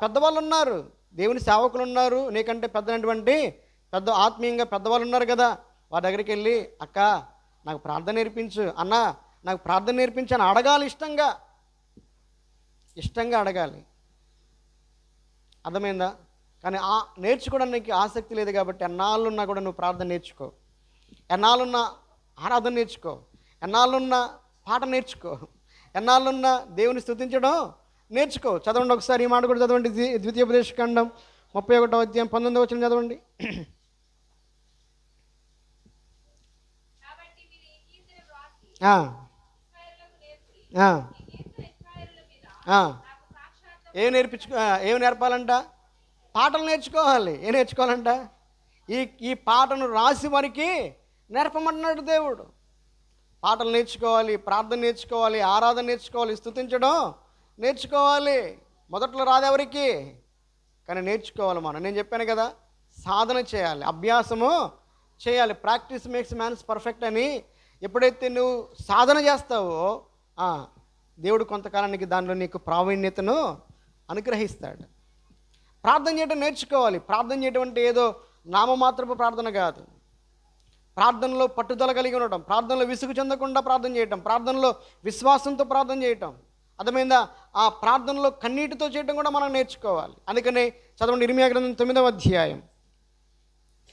పెద్దవాళ్ళు ఉన్నారు, దేవుని సేవకులు ఉన్నారు, నీకంటే పెద్దనటువంటి పెద్ద ఆత్మీయంగా పెద్దవాళ్ళు ఉన్నారు కదా, వారి దగ్గరికి వెళ్ళి అక్క నాకు ప్రార్థన నేర్పించు, అన్న నాకు ప్రార్థన నేర్పించు అని అడగాలి. ఇష్టంగా అడగాలి. అర్థమైందా? కానీ నేర్చుకోవడానికి ఆసక్తి లేదు కాబట్టి ఎన్నాళ్ళున్నా కూడా నువ్వు ప్రార్థన నేర్చుకో, ఎన్నాళ్ళున్నా ఆరాధన నేర్చుకో, ఎన్నాళ్ళున్నా పాట నేర్చుకో, ఎన్నాళ్ళున్నా దేవుని స్తుతించడం నేర్చుకో. చదవండి ఒకసారి ఈ మాట కూడా చదవండి. ద్వితీయోపదేశకాండం 31వ అధ్యాయం 19వ వచనం చదవండి. ఏం నేర్పాలంట? పాటలు నేర్చుకోవాలి. ఏం నేర్చుకోవాలంట? ఈ పాటను రాసి వారికి నేర్పమంటున్నాడు దేవుడు. పాటలు నేర్చుకోవాలి, ప్రార్థన నేర్చుకోవాలి, ఆరాధన నేర్చుకోవాలి, స్తుతించడం నేర్చుకోవాలి. మొదట్లో రాదెవరికి, కానీ నేర్చుకోవాలి మనం. నేను చెప్పాను కదా, సాధన చేయాలి, అభ్యాసము చేయాలి. ప్రాక్టీస్ మేక్స్ మ్యాన్స్ పర్ఫెక్ట్ అని. ఎప్పుడైతే నువ్వు సాధన చేస్తావో దేవుడు కొంతకాలానికి దానిలో నీకు ప్రావీణ్యతను అనుగ్రహిస్తాడు. ప్రార్థన చేయడం నేర్చుకోవాలి. ప్రార్థన చేయడం అంటే ఏదో నామమాత్రపు ప్రార్థన కాదు. ప్రార్థనలో పట్టుదల కలిగి ఉండటం, ప్రార్థనలో విసుగు చెందకుండా ప్రార్థన చేయటం, ప్రార్థనలో విశ్వాసంతో ప్రార్థన చేయటం. అర్థమైందా? ఆ ప్రార్థనలో కన్నీటితో చేయటం కూడా మనం నేర్చుకోవాలి. అందుకనే చదవండి ఇర్మియా గ్రంథం 9వ అధ్యాయం.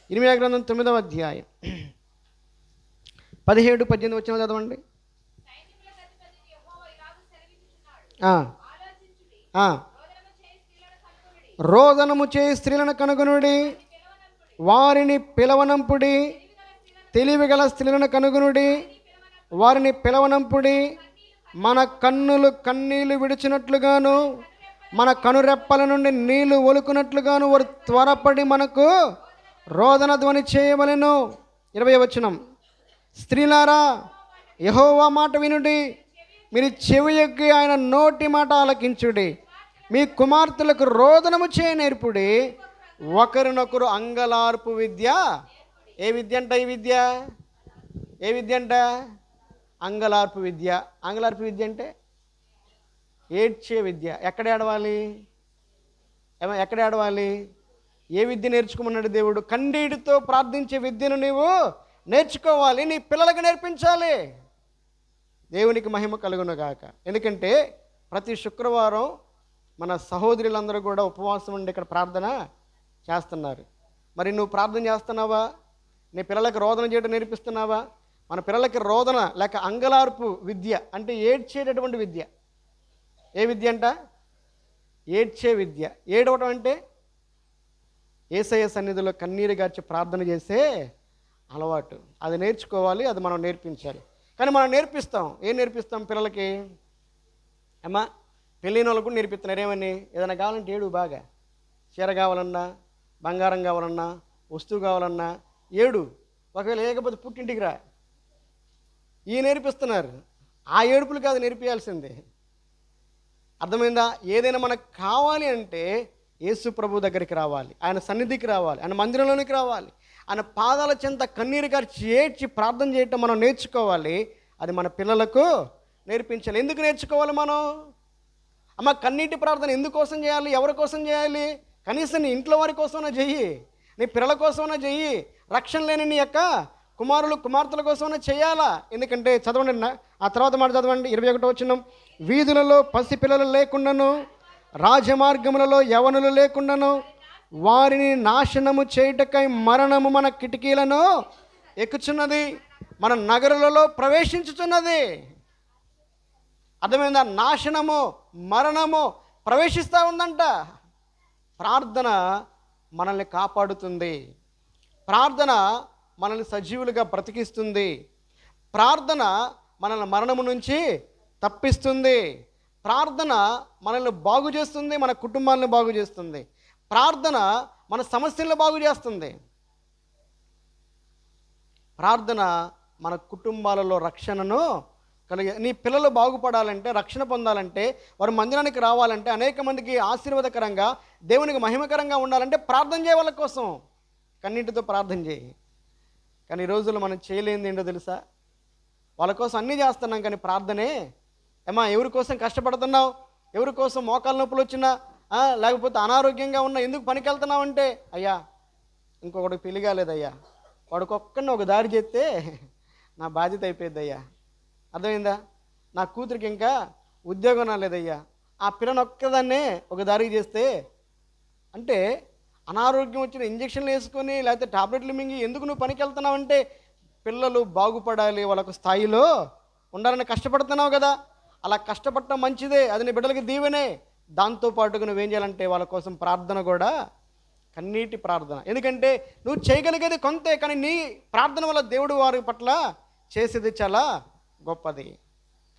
ఇర్మియా గ్రంథం 9వ అధ్యాయం 17-18 వచనం చదవండి. రోదనము చేయి స్త్రీలను కనుగొనుడి, వారిని పిలవనంపుడి. తెలివిగల స్త్రీలను కనుగొనుడి, వారిని పిలవనంపుడి. మన కన్నులు కన్నీళ్లు విడిచినట్లుగాను, మన కనురెప్పల నుండి నీళ్లు ఒలుకున్నట్లుగాను వారు త్వరపడి మనకు రోదన ధ్వని చేయవలెను. 20వ వచనం. స్త్రీలారా యెహోవా మాట వినుడి, మీరు చెవి యొగ్గి ఆయన నోటి మాట ఆలకించుడి. మీ కుమార్తెలకు రోదనము చేయ నేర్పుడి, ఒకరినొకరు అంగలార్పు విద్య. ఏ విద్య అంట? ఈ విద్య ఏ విద్య అంట? అంగలార్పు విద్య. అంగలార్పు విద్య అంటే ఏడ్చే విద్య. ఎక్కడ ఏడవాలి? ఎక్కడ ఏడవాలి? ఏ విద్య నేర్చుకోమన్నాడు దేవుడు? కన్నీటితో ప్రార్థించే విద్యను నీవు నేర్చుకోవాలి, నీ పిల్లలకు నేర్పించాలి. దేవునికి మహిమ కలుగునుగాక. ఎందుకంటే ప్రతి శుక్రవారం మన సహోదరులందరూ కూడా ఉపవాసం ఉండి ఇక్కడ ప్రార్థన చేస్తున్నారు. మరి నువ్వు ప్రార్థన చేస్తున్నావా? నీ పిల్లలకు రోదన చేయడం నేర్పిస్తున్నావా? మన పిల్లలకి రోదన లేక అంగలార్పు విద్య అంటే ఏడ్చేటటువంటి విద్య. ఏ విద్య అంట? ఏడ్చే విద్య. ఏడవటం అంటే యేసయ్య సన్నిధిలో కన్నీరు గార్చి ప్రార్థన చేసే అలవాటు. అది నేర్చుకోవాలి, అది మనం నేర్పించాలి. కానీ మనం నేర్పిస్తాం. ఏం నేర్పిస్తాం పిల్లలకి? అమ్మా పెళ్ళైన వాళ్ళకు కూడా నేర్పిస్తున్నారు. ఏమని? ఏదైనా కావాలంటే ఏడు బాగా. చీర కావాలన్నా, బంగారం కావాలన్నా, వస్తువు కావాలన్నా ఏడు. ఒకవేళ లేకపోతే పుట్టింటికి రా. ఈ నేర్పిస్తున్నారు. ఆ ఏడుపులు కాదు నేర్పియాల్సిందే. అర్థమైందా? ఏదైనా మనకు కావాలి అంటే యేసు ప్రభు దగ్గరికి రావాలి, ఆయన సన్నిధికి రావాలి, ఆయన మందిరంలోనికి రావాలి, ఆయన పాదాల చెంత కన్నీరు గార్చి ఏడ్చి ప్రార్థన చేయటం మనం నేర్చుకోవాలి. అది మన పిల్లలకు నేర్పించాలి. ఎందుకు నేర్చుకోవాలి మనం? అమ్మ కన్నీటి ప్రార్థన ఎందుకోసం చేయాలి? ఎవరి కోసం చేయాలి? కనీసం నీ ఇంట్లో వారి కోసమైనా చెయ్యి, నీ పిల్లల కోసమైనా చెయ్యి. రక్షణ లేని నీ యొక్క కుమారులు కుమార్తెల కోసమైనా చేయాలా? ఎందుకంటే చదవండి, ఆ తర్వాత మాట చదవండి. 21వ వచనం. వీధులలో పసిపిల్లలు లేకుండాను, రాజమార్గములలో యవనులు లేకుండాను, వారిని నాశనము చేయుటకై మరణము మన కిటికీలను ఎక్కుచున్నది, మన నగరులలో ప్రవేశించుచున్నది. అర్థమైందా? నాశనము, మరణము ప్రవేశిస్తూ ఉందంట. ప్రార్థన మనల్ని కాపాడుతుంది. ప్రార్థన మనల్ని సజీవులుగా బ్రతికిస్తుంది. ప్రార్థన మనల్ని మరణము నుంచి తప్పిస్తుంది. ప్రార్థన మనల్ని బాగు చేస్తుంది, మన కుటుంబాలను బాగు చేస్తుంది. ప్రార్థన మన సమస్యలను బాగు చేస్తుంది. ప్రార్థన మన కుటుంబాలలో రక్షణను నీ పిల్లలు బాగుపడాలంటే, రక్షణ పొందాలంటే, వారు మందిరానికి రావాలంటే, అనేక మందికి ఆశీర్వాదకరంగా దేవునికి మహిమకరంగా ఉండాలంటే ప్రార్థన చేయ వాళ్ళ కోసం. కన్నీటితో ప్రార్థన చేయి. కానీ ఈ రోజుల్లో మనం చేయలేనిది ఏంటో తెలుసా? వాళ్ళ కోసం అన్నీ చేస్తున్నాం కానీ ప్రార్థనే. ఏమా ఎవరి కోసం కష్టపడుతున్నావు? ఎవరి కోసం మోకాలు నొప్పులు వచ్చినా లేకపోతే అనారోగ్యంగా ఉన్నా ఎందుకు పనికి వెళ్తున్నావు అంటే, అయ్యా ఇంకొకటి పెళ్లి కాలేదయ్యా, వాడికొక్కడిని ఒక దారి చేస్తే నా బాధ్యత అయిపోయింది అయ్యా. అర్థమైందా? నా కూతురికి ఇంకా ఉద్యోగం రాలేదయ్యా, ఆ పిల్లని ఒక్కదాన్నే ఒక దారికి చేస్తే అంటే, అనారోగ్యం వచ్చిన ఇంజక్షన్లు వేసుకొని లేకపోతే టాబ్లెట్లు మింగి ఎందుకు నువ్వు పనికి వెళ్తున్నావు అంటే, పిల్లలు బాగుపడాలి, వాళ్ళకు స్థాయిలో ఉండాలని కష్టపడుతున్నావు కదా. అలా కష్టపడటం మంచిదే, అది నీ బిడ్డలకి దీవెనే. దాంతోపాటుగా నువ్వేం చేయాలంటే వాళ్ళ కోసం ప్రార్థన కూడా, కన్నీటి ప్రార్థన. ఎందుకంటే నువ్వు చేయగలిగేది కొంతే, కానీ నీ ప్రార్థన వల్ల దేవుడు వారి పట్ల చేసేది చాలా గొప్పది.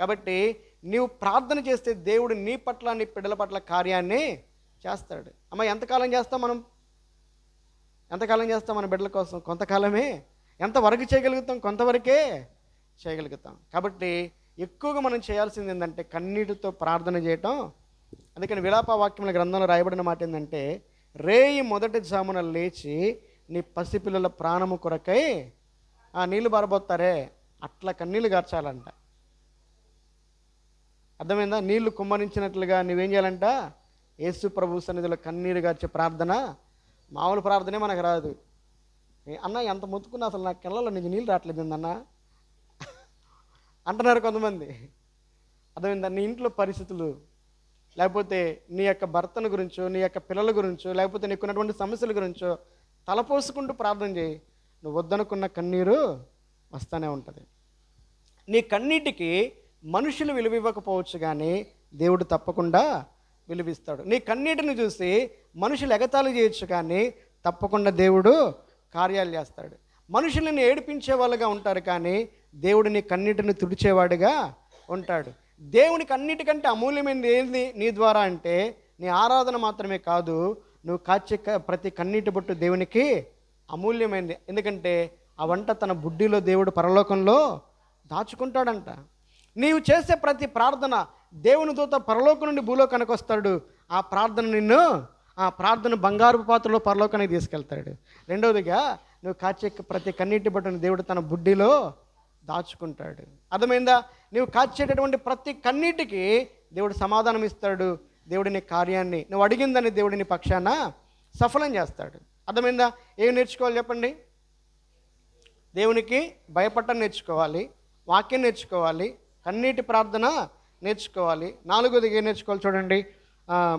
కాబట్టి నీవు ప్రార్థన చేస్తే దేవుడు నీ పట్ల నీ బిడ్డల పట్ల కార్యాన్ని చేస్తాడు. అమ్మ ఎంతకాలం చేస్తాం మనం? ఎంతకాలం చేస్తాం మన బిడ్డల కోసం? కొంతకాలమే. ఎంతవరకు చేయగలుగుతాం? కొంతవరకే చేయగలుగుతాం. కాబట్టి ఎక్కువగా మనం చేయాల్సింది ఏంటంటే కన్నీటితో ప్రార్థన చేయటం. అందుకని విలాప వాక్యముల గ్రంథంలో రాయబడిన మాట ఏంటంటే, రేయి మొదటి జామున లేచి నీ పసిపిల్లల ప్రాణము కొరకై నీళ్లు బారబోతారే, అట్లా కన్నీళ్ళు గార్చాలంట. అర్థమైందా? నీళ్లు కుమ్మరించినట్లుగా నువ్వేం చేయాలంట? యేసు ప్రభు సన్నిధిలో కన్నీరు గార్చే ప్రార్థన మామూలు ప్రార్థనే మనకు రాదు. అన్న ఎంత మొత్తుకున్నా అసలు నా కళ్ళలో నీకు నీళ్ళు రావట్లేదు అన్న అంటున్నారు కొంతమంది. అర్థమైందా? నీ ఇంట్లో పరిస్థితులు, లేకపోతే నీ యొక్క భర్తను గురించో, నీ యొక్క పిల్లల గురించో, లేకపోతే నీకున్నటువంటి సమస్యల గురించో తలపోసుకుంటూ ప్రార్థన చేయి. నువ్వు వద్దనుకున్న కన్నీరు వస్తూనే ఉంటుంది. నీ కన్నీటికి మనుషులు విలువ ఇవ్వకపోవచ్చు, కానీ దేవుడు తప్పకుండా విలువిస్తాడు. నీ కన్నీటిని చూసి మనుషులు ఎగతాళి చేయొచ్చు, కానీ తప్పకుండా దేవుడు కార్యాలు చేస్తాడు. మనుషులను ఏడిపించే వాళ్ళుగా ఉంటారు, కానీ దేవుడు నీ కన్నీటిని తుడిచేవాడుగా ఉంటాడు. దేవునికి అన్నిటికంటే అమూల్యమైనది ఏంది నీ ద్వారా అంటే, నీ ఆరాధన మాత్రమే కాదు, నువ్వు కాచే ప్రతి కన్నీటి బొట్టు దేవునికి అమూల్యమైనది. ఎందుకంటే ఆ వంట తన బుడ్డిలో దేవుడు పరలోకంలో దాచుకుంటాడంట. నీవు చేసే ప్రతి ప్రార్థన దేవుని దూత పరలోకం నుండి భూలోకానికి వస్తాడు. ఆ ప్రార్థన బంగారు పాత్రలో పరలోకానికి తీసుకెళ్తాడు. రెండవదిగా నువ్వు కాచే ప్రతి కన్నీటి బొట్టును దేవుడు తన బుడ్డిలో దాచుకుంటాడు. అర్థమైందా? నువ్వు కాచేటటువంటి ప్రతి కన్నీటికి దేవుడు సమాధానం ఇస్తాడు. దేవుడిని కార్యాన్ని నువ్వు అడిగిందని దేవుడిని పక్షాన సఫలం చేస్తాడు. అర్థమైందా? ఏమి నేర్చుకోవాలి చెప్పండి? దేవునికి భయపడటం నేర్చుకోవాలి, వాక్యం నేర్చుకోవాలి, కన్నీటి ప్రార్థన నేర్చుకోవాలి. నాలుగోది ఏం నేర్చుకోవాలి చూడండి.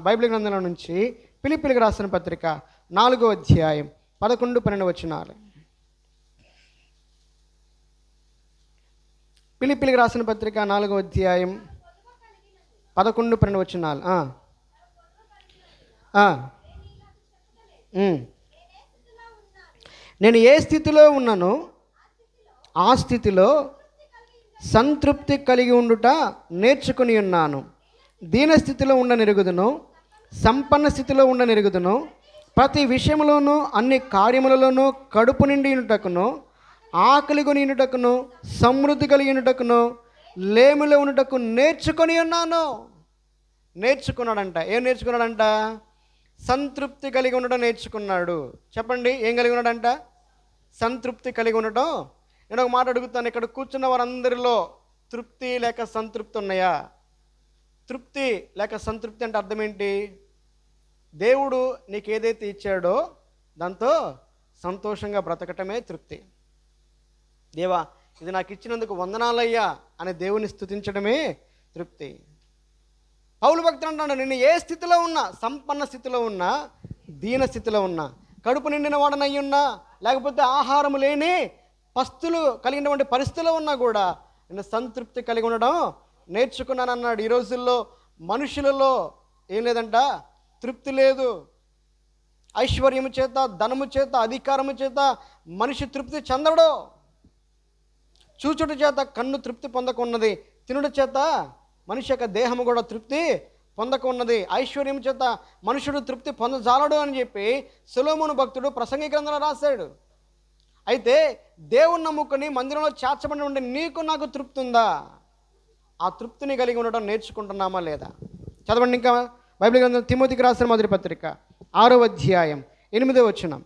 బైబిల్ గ్రంథంలో నుంచి ఫిలిప్పీయులకు రాసిన పత్రిక 4వ అధ్యాయం 11-12 వచనాలు. ఫిలిప్పీయులకు రాసిన పత్రిక 4వ అధ్యాయం 11-12 వచనాలు. నేను ఏ స్థితిలో ఉన్నానో ఆ స్థితిలో సంతృప్తి కలిగి ఉండుట నేర్చుకుని ఉన్నాను. దీనస్థితిలో ఉండనెరుగుదును, సంపన్న స్థితిలో ఉండనెరుగుదును. ప్రతి విషయంలోనూ అన్ని కార్యములలోనూ కడుపు నిండి ఉండుటకును, ఆకలి కొని ఉండుటకును, సమృద్ధి కలిగి ఉండుటకును, లేమిలో ఉండుటకు నేర్చుకొని ఉన్నాను. నేర్చుకున్నాడంట. ఏం నేర్చుకున్నాడంట? సంతృప్తి కలిగి ఉండడం నేర్చుకున్నాడు. చెప్పండి, ఏం కలిగి ఉన్నాడంట? సంతృప్తి కలిగి ఉండటం. నేను ఒక మాట అడుగుతాను, ఇక్కడ కూర్చున్న వారందరిలో తృప్తి లేక సంతృప్తి ఉన్నాయా? తృప్తి లేక సంతృప్తి అంటే అర్థం ఏంటి? దేవుడు నీకు ఏదైతే ఇచ్చాడో దాంతో సంతోషంగా బ్రతకటమే తృప్తి. దేవా ఇది నాకు ఇచ్చినందుకు వందనాలయ్యా అని దేవుని స్తుతించడమే తృప్తి. పౌలు భక్తుడు అంటాడు, నేను ఏ స్థితిలో ఉన్నా, సంపన్న స్థితిలో ఉన్నా, దీన స్థితిలో ఉన్నా, కడుపు నిండిన వాడనై ఉన్నా, లేకపోతే ఆహారం లేని పస్తులు కలిగినటువంటి పరిస్థితుల్లో ఉన్నా కూడా నేను సంతృప్తి కలిగి ఉండడం నేర్చుకున్నాను అన్నాడు. ఈ రోజుల్లో మనుషులలో ఏం లేదంట? తృప్తి లేదు. ఐశ్వర్యము చేత, ధనము చేత, అధికారము చేత మనిషి తృప్తి చెందడు. చూచుట చేత కన్ను తృప్తి పొందకున్నది, తినుడు చేత మనిషి యొక్క దేహము కూడా తృప్తి పొందకున్నది, ఐశ్వర్యం చేత మనుషుడు తృప్తి పొందజాలడు అని చెప్పి సొలొమోను భక్తుడు ప్రసంగి గ్రంథంలో రాశాడు. అయితే దేవుని నమ్ముకొని మందిరంలో చేర్చబడి ఉండే నీకు నాకు తృప్తి ఉందా? ఆ తృప్తిని కలిగి ఉండడం నేర్చుకుంటున్నామా లేదా? చదవండి ఇంకా బైబిల్ గ్రంథం తిమోతికి రాసిన మొదటి పత్రిక 6వ అధ్యాయం 8వ వచనం.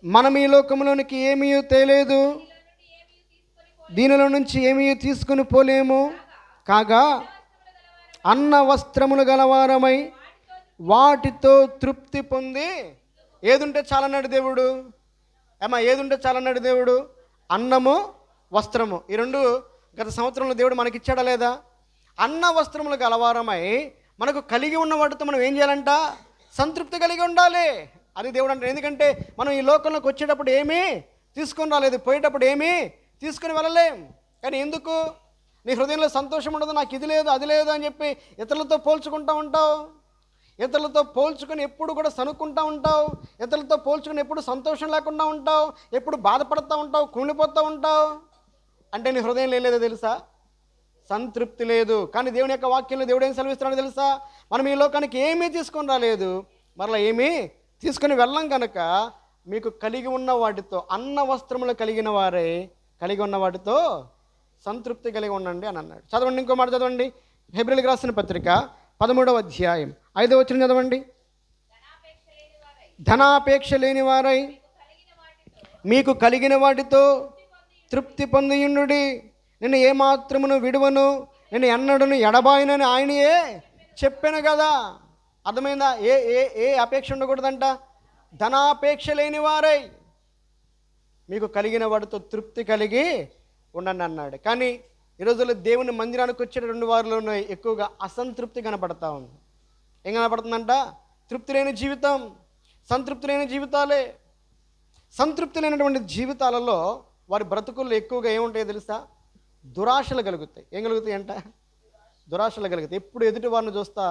మనం ఈ లోకంలోనికి ఏమీ తేలేదు, దీనిలో నుంచి ఏమీ తీసుకుని పోలేము. కాగా అన్న వస్త్రములు గలవారమై వాటితో తృప్తి పొంది. ఏదుంటే చాలన్నాడు దేవుడు. ఏదుంటే చాలన్నాడు దేవుడు? అన్నము, వస్త్రము. ఈ రెండు గత సంవత్సరంలో దేవుడు మనకిచ్చాడా లేదా? అన్న వస్త్రములు గలవారమై మనకు కలిగి ఉన్న వాటితో మనం ఏం చేయాలంట? సంతృప్తి కలిగి ఉండాలి. అది దేవుడు అంటారు. ఎందుకంటే మనం ఈ లోకంలోకి వచ్చేటప్పుడు ఏమీ తీసుకొని రాలేదు, పోయేటప్పుడు ఏమీ తీసుకుని వెళ్ళలేం. కానీ ఎందుకు? నీ హృదయంలో సంతోషం ఉండదు, నాకు ఇది లేదు అది లేదు అని చెప్పి ఇతరులతో పోల్చుకుంటూ ఉంటావు. ఇతరులతో పోల్చుకొని ఎప్పుడు కూడా సనుక్కుంటూ ఉంటావు. ఇతరులతో పోల్చుకొని ఎప్పుడు సంతోషం లేకుండా ఉంటావు, ఎప్పుడు బాధపడుతూ ఉంటావు, కుమిలిపోతూ ఉంటావు. అంటే నీ హృదయం లేదో తెలుసా? సంతృప్తి లేదు. కానీ దేవుని యొక్క వాక్యంలో దేవుడు ఏం సెలవిస్తున్నాడో తెలుసా? మనం ఈ లోకానికి ఏమీ తీసుకొని రాలేదు, మరలా ఏమీ తీసుకొని వెళ్ళం కనుక మీకు కలిగి ఉన్న వాటితో, అన్న వస్త్రములు కలిగిన వారే కలిగి ఉన్న వాటితో సంతృప్తి కలిగి ఉండండి అని అన్నాడు. చదవండి, ఇంకో మాట చదవండి. హెబ్రీయులకు రాసిన పత్రిక 13వ అధ్యాయం 5వ వచనం చదవండి. ధనాపేక్ష లేని వారై మీకు కలిగిన వాటితో తృప్తి పొందియుండుడి. నేను ఏమాత్రమును విడువను, నేను ఎన్నడను ఎడబాయినని ఆయనయే చెప్పాను కదా. అర్థమైందా? ఏ ఏ ఏ అపేక్ష ఉండకూడదంట? ధనాపేక్ష లేని వారై మీకు కలిగిన వాటితో తృప్తి కలిగి ఉండండి అన్నాడు. కానీ ఈ రోజుల్లో దేవుని మందిరానికి వచ్చే 2 వారాల్లోనే ఎక్కువగా అసంతృప్తి కనపడతా ఉంది. ఏం కనపడుతుందంట? తృప్తి లేని జీవితం, సంతృప్తి లేని జీవితాలే. సంతృప్తి లేనటువంటి జీవితాలలో వారి బ్రతుకుల్లో ఎక్కువగా ఏముంటాయో తెలుసా? దురాశలు కలుగుతాయి. ఏం కలుగుతాయి అంట? దురాశలు కలుగుతాయి. ఎప్పుడు ఎదుటి వారిని చూస్తా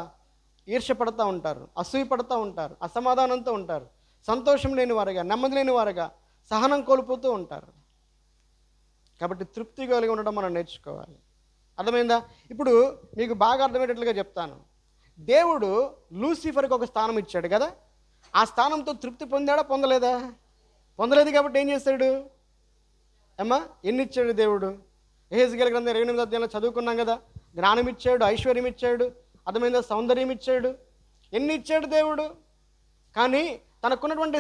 ఈర్ష్య పడుతూ ఉంటారు, అసూయ పడుతూ ఉంటారు, అసమాధానంతో ఉంటారు, సంతోషం లేని వారుగా, నెమ్మది లేని వారుగా, సహనం కోల్పోతూ ఉంటారు. కాబట్టి తృప్తి కలిగి ఉండడం మనం నేర్చుకోవాలి. అర్థమైందా? ఇప్పుడు మీకు బాగా అర్థమయ్యేటట్లుగా చెప్తాను. దేవుడు లూసిఫర్కి ఒక స్థానం ఇచ్చాడు కదా. ఆ స్థానంతో తృప్తి పొందాడా? పొందలేదా? పొందలేదు. కాబట్టి ఏం చేశాడు? ఎన్ని ఇచ్చాడు దేవుడు? యెహెజ్కేలు గ్రంథం 28వ అధ్యాయంలో చదువుకున్నాం కదా. జ్ఞానం ఇచ్చాడు, ఐశ్వర్యం ఇచ్చాడు, అర్థమైందా, సౌందర్యం ఇచ్చాడు. ఎన్ని ఇచ్చాడు దేవుడు. కానీ తనకున్నటువంటి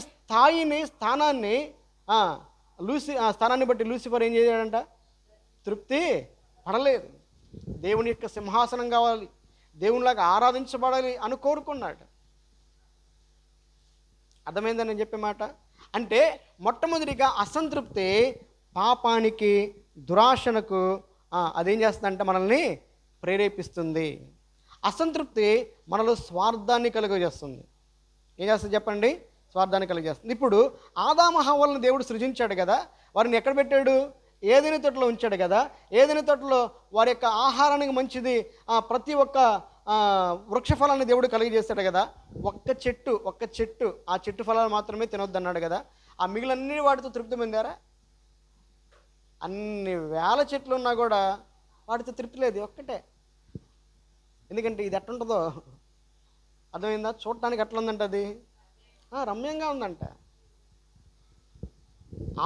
స్థానాన్ని ఆ స్థానాన్ని బట్టి లూసిఫర్ ఏం చేశాడంట? తృప్తి పడలేదు. దేవుని యొక్క సింహాసనం కావాలి, దేవునిలాగా ఆరాధించబడాలి అని కోరుకున్నాడు. అర్థమైందని నేను చెప్పే మాట. అంటే మొట్టమొదటిగా అసంతృప్తి పాపానికి, దురాశనకు అదేం చేస్తుందంటే మనల్ని ప్రేరేపిస్తుంది. అసంతృప్తి మనలో స్వార్థాన్ని కలుగజేస్తుంది. ఏం చేస్తుంది చెప్పండి? స్వార్థాన్ని కలిగేస్తుంది. ఇప్పుడు ఆదాము హవ్వలను దేవుడు సృజించాడు కదా. వారిని ఎక్కడ పెట్టాడు? ఏదైనా తోటలో ఉంచాడు కదా. ఏదైనా తోటలో వారి యొక్క ఆహారానికి మంచిది ప్రతి ఒక్క వృక్షఫలాన్ని దేవుడు కలిగజేస్తాడు కదా. ఒక్క చెట్టు ఆ చెట్టు ఫలాలు మాత్రమే తినొద్దన్నాడు కదా. ఆ మిగిలిన వాటితో తృప్తి పొందారా? అన్ని వేల చెట్లు ఉన్నా కూడా వాటితో తృప్తి లేదు, ఒక్కటే. ఎందుకంటే ఇది ఎట్లుంటుందో అర్థమైందా? చూడటానికి ఎట్లా ఉందంట? అది రమ్యంగా ఉందంట.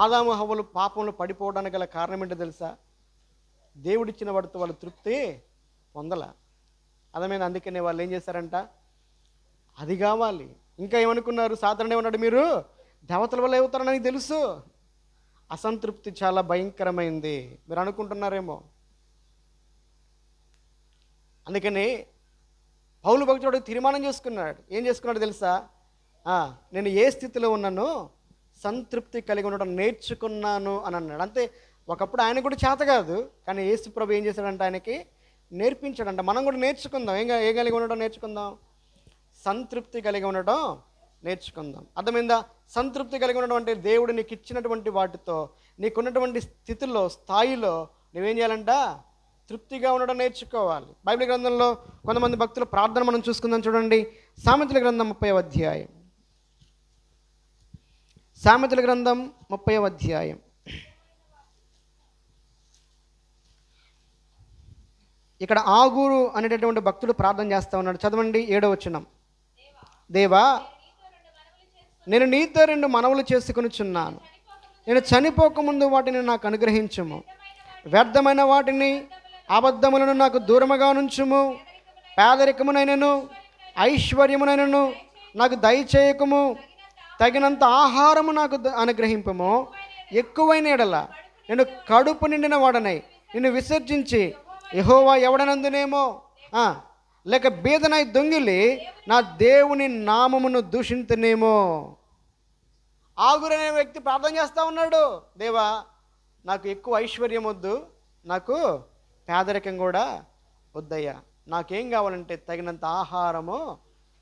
ఆదాము హవ్వలు పాపంలో పడిపోవడానికి గల కారణం ఏంటో తెలుసా? దేవుడిచ్చిన వాటితో వాళ్ళు తృప్తి పొందల. అర్థమైంది? అందుకనే వాళ్ళు ఏం చేశారంట? అది కావాలి. ఇంకా ఏమనుకున్నారు? సాధారణ ఏమన్నాడు? మీరు దేవతల వల్ల అవుతారని నాకు తెలుసు. అసంతృప్తి చాలా భయంకరమైంది మీరు అనుకుంటున్నారేమో. అందుకని పౌలు భక్తుడు తీర్మానం చేసుకున్నాడు. ఏం చేసుకున్నాడు తెలుసా? నేను ఏ స్థితిలో ఉన్నానో సంతృప్తి కలిగి ఉండడం నేర్చుకున్నాను అని అన్నాడు. అంతే. ఒకప్పుడు ఆయన కూడా చేత కాదు, కానీ యేసు ప్రభు ఏం చేశాడంటే ఆయనకి నేర్పించాడంట. మనం కూడా నేర్చుకుందాం. ఏ కలిగి ఉండడం నేర్చుకుందాం? సంతృప్తి కలిగి ఉండడం నేర్చుకుందాం. అర్థమైందా? సంతృప్తి కలిగి ఉండడం అంటే దేవుడు నీకు ఇచ్చినటువంటి వాటితో, నీకున్నటువంటి స్థితిలో, స్థాయిలో నువ్వేం చేయాలంట? తృప్తిగా ఉండడం నేర్చుకోవాలి. బైబిల్ గ్రంథంలో కొంతమంది భక్తుల ప్రార్థన మనం చూసుకుందాం. చూడండి, సామెతల గ్రంథం 30వ అధ్యాయం. సామెతల గ్రంథం 30వ అధ్యాయం. ఇక్కడ ఆగూరు అనేటటువంటి భక్తుడు ప్రార్థన చేస్తూ ఉన్నాడు. చదవండి 7వ వచనం. దేవా, నేను నీతో 2 మనవులు చేసుకొనుచున్నాను. నేను చనిపోకముందు వాటిని నాకు అనుగ్రహించుము. వ్యర్థమైన వాటిని, అబద్ధములను నాకు దూరముగా నుంచుము. పేదరికమునైనను ఐశ్వర్యమునైనను నాకు దయచేయకము. తగినంత ఆహారము నాకు అనుగ్రహింపము. ఎక్కువైన ఎడల నేను కడుపు నిండిన వాడనై నిన్ను విసర్జించి యెహోవా ఎవడనందునేమో లేక బీదనై దొంగిలి నా దేవుని నామమును దూషించనేమో. ఆగురనే వ్యక్తి ప్రార్థన చేస్తూ ఉన్నాడు, దేవా నాకు ఎక్కువ ఐశ్వర్యం వద్దు, నాకు పేదరికం కూడా వద్దయ్యా, నాకేం కావాలంటే తగినంత ఆహారము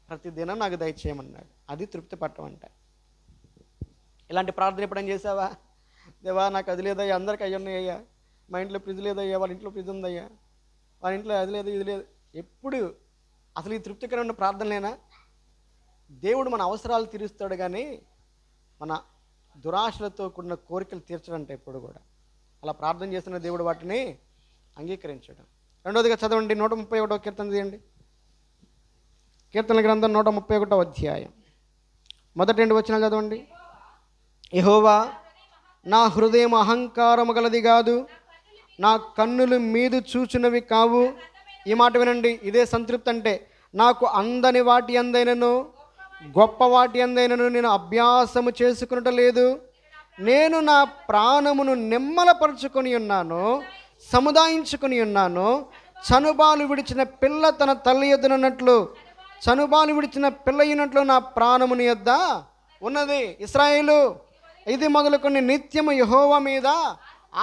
ప్రతిదినం నాకు దయచేయమన్నాడు. అది తృప్తి పట్టం అంటే. ఇలాంటి ప్రార్థన ఎప్పుడైనా చేసావా? దేవా నాకు అది లేదయ్యా, అందరికీ అయ్యి ఉన్నాయ్యా, మా ఇంట్లో ఫ్రిడ్జ్ లేదయ్యా, వాళ్ళ ఇంట్లో ఫ్రిడ్జ్ ఉందయ్యా, వాళ్ళ ఇంట్లో అది లేదు ఇది లేదు. ఎప్పుడు అసలు ఈ తృప్తికరమైన ప్రార్థనలేనా? దేవుడు మన అవసరాలు తీరుస్తాడు, కానీ మన దురాశలతో కూడిన కోరికలు తీర్చడంటే ఎప్పుడు కూడా. అలా ప్రార్థన చేస్తున్న దేవుడు వాటిని అంగీకరించడం. రెండవదిగా చదవండి, 131వ కీర్తన తీయండి. కీర్తన గ్రంథం 131వ అధ్యాయం మొదటి 2 వచనాలు చదవండి. యెహోవా నా హృదయం అహంకారము గలది కాదు, నా కన్నులు మీదు చూచునవి కావు. ఈ మాట వినండి, ఇదే సంతృప్తి అంటే. నాకు అందని వాటి అందైనను గొప్ప వాటి అందైనను నేను అభ్యాసము చేసుకునట లేదు. నేను నా ప్రాణమును నిమ్మలపరుచుకొని ఉన్నాను, సముదాయించుకొని ఉన్నాను. చనుబాలు విడిచిన పిల్ల తన తల్లి యొద్దనున్నట్లు, చనుబాలు విడిచిన పిల్ల అయినట్లు నా ప్రాణముని యొద్ద ఉన్నది. ఇశ్రాయేలు, ఇది మొదలుకొని నిత్యము యెహోవా మీద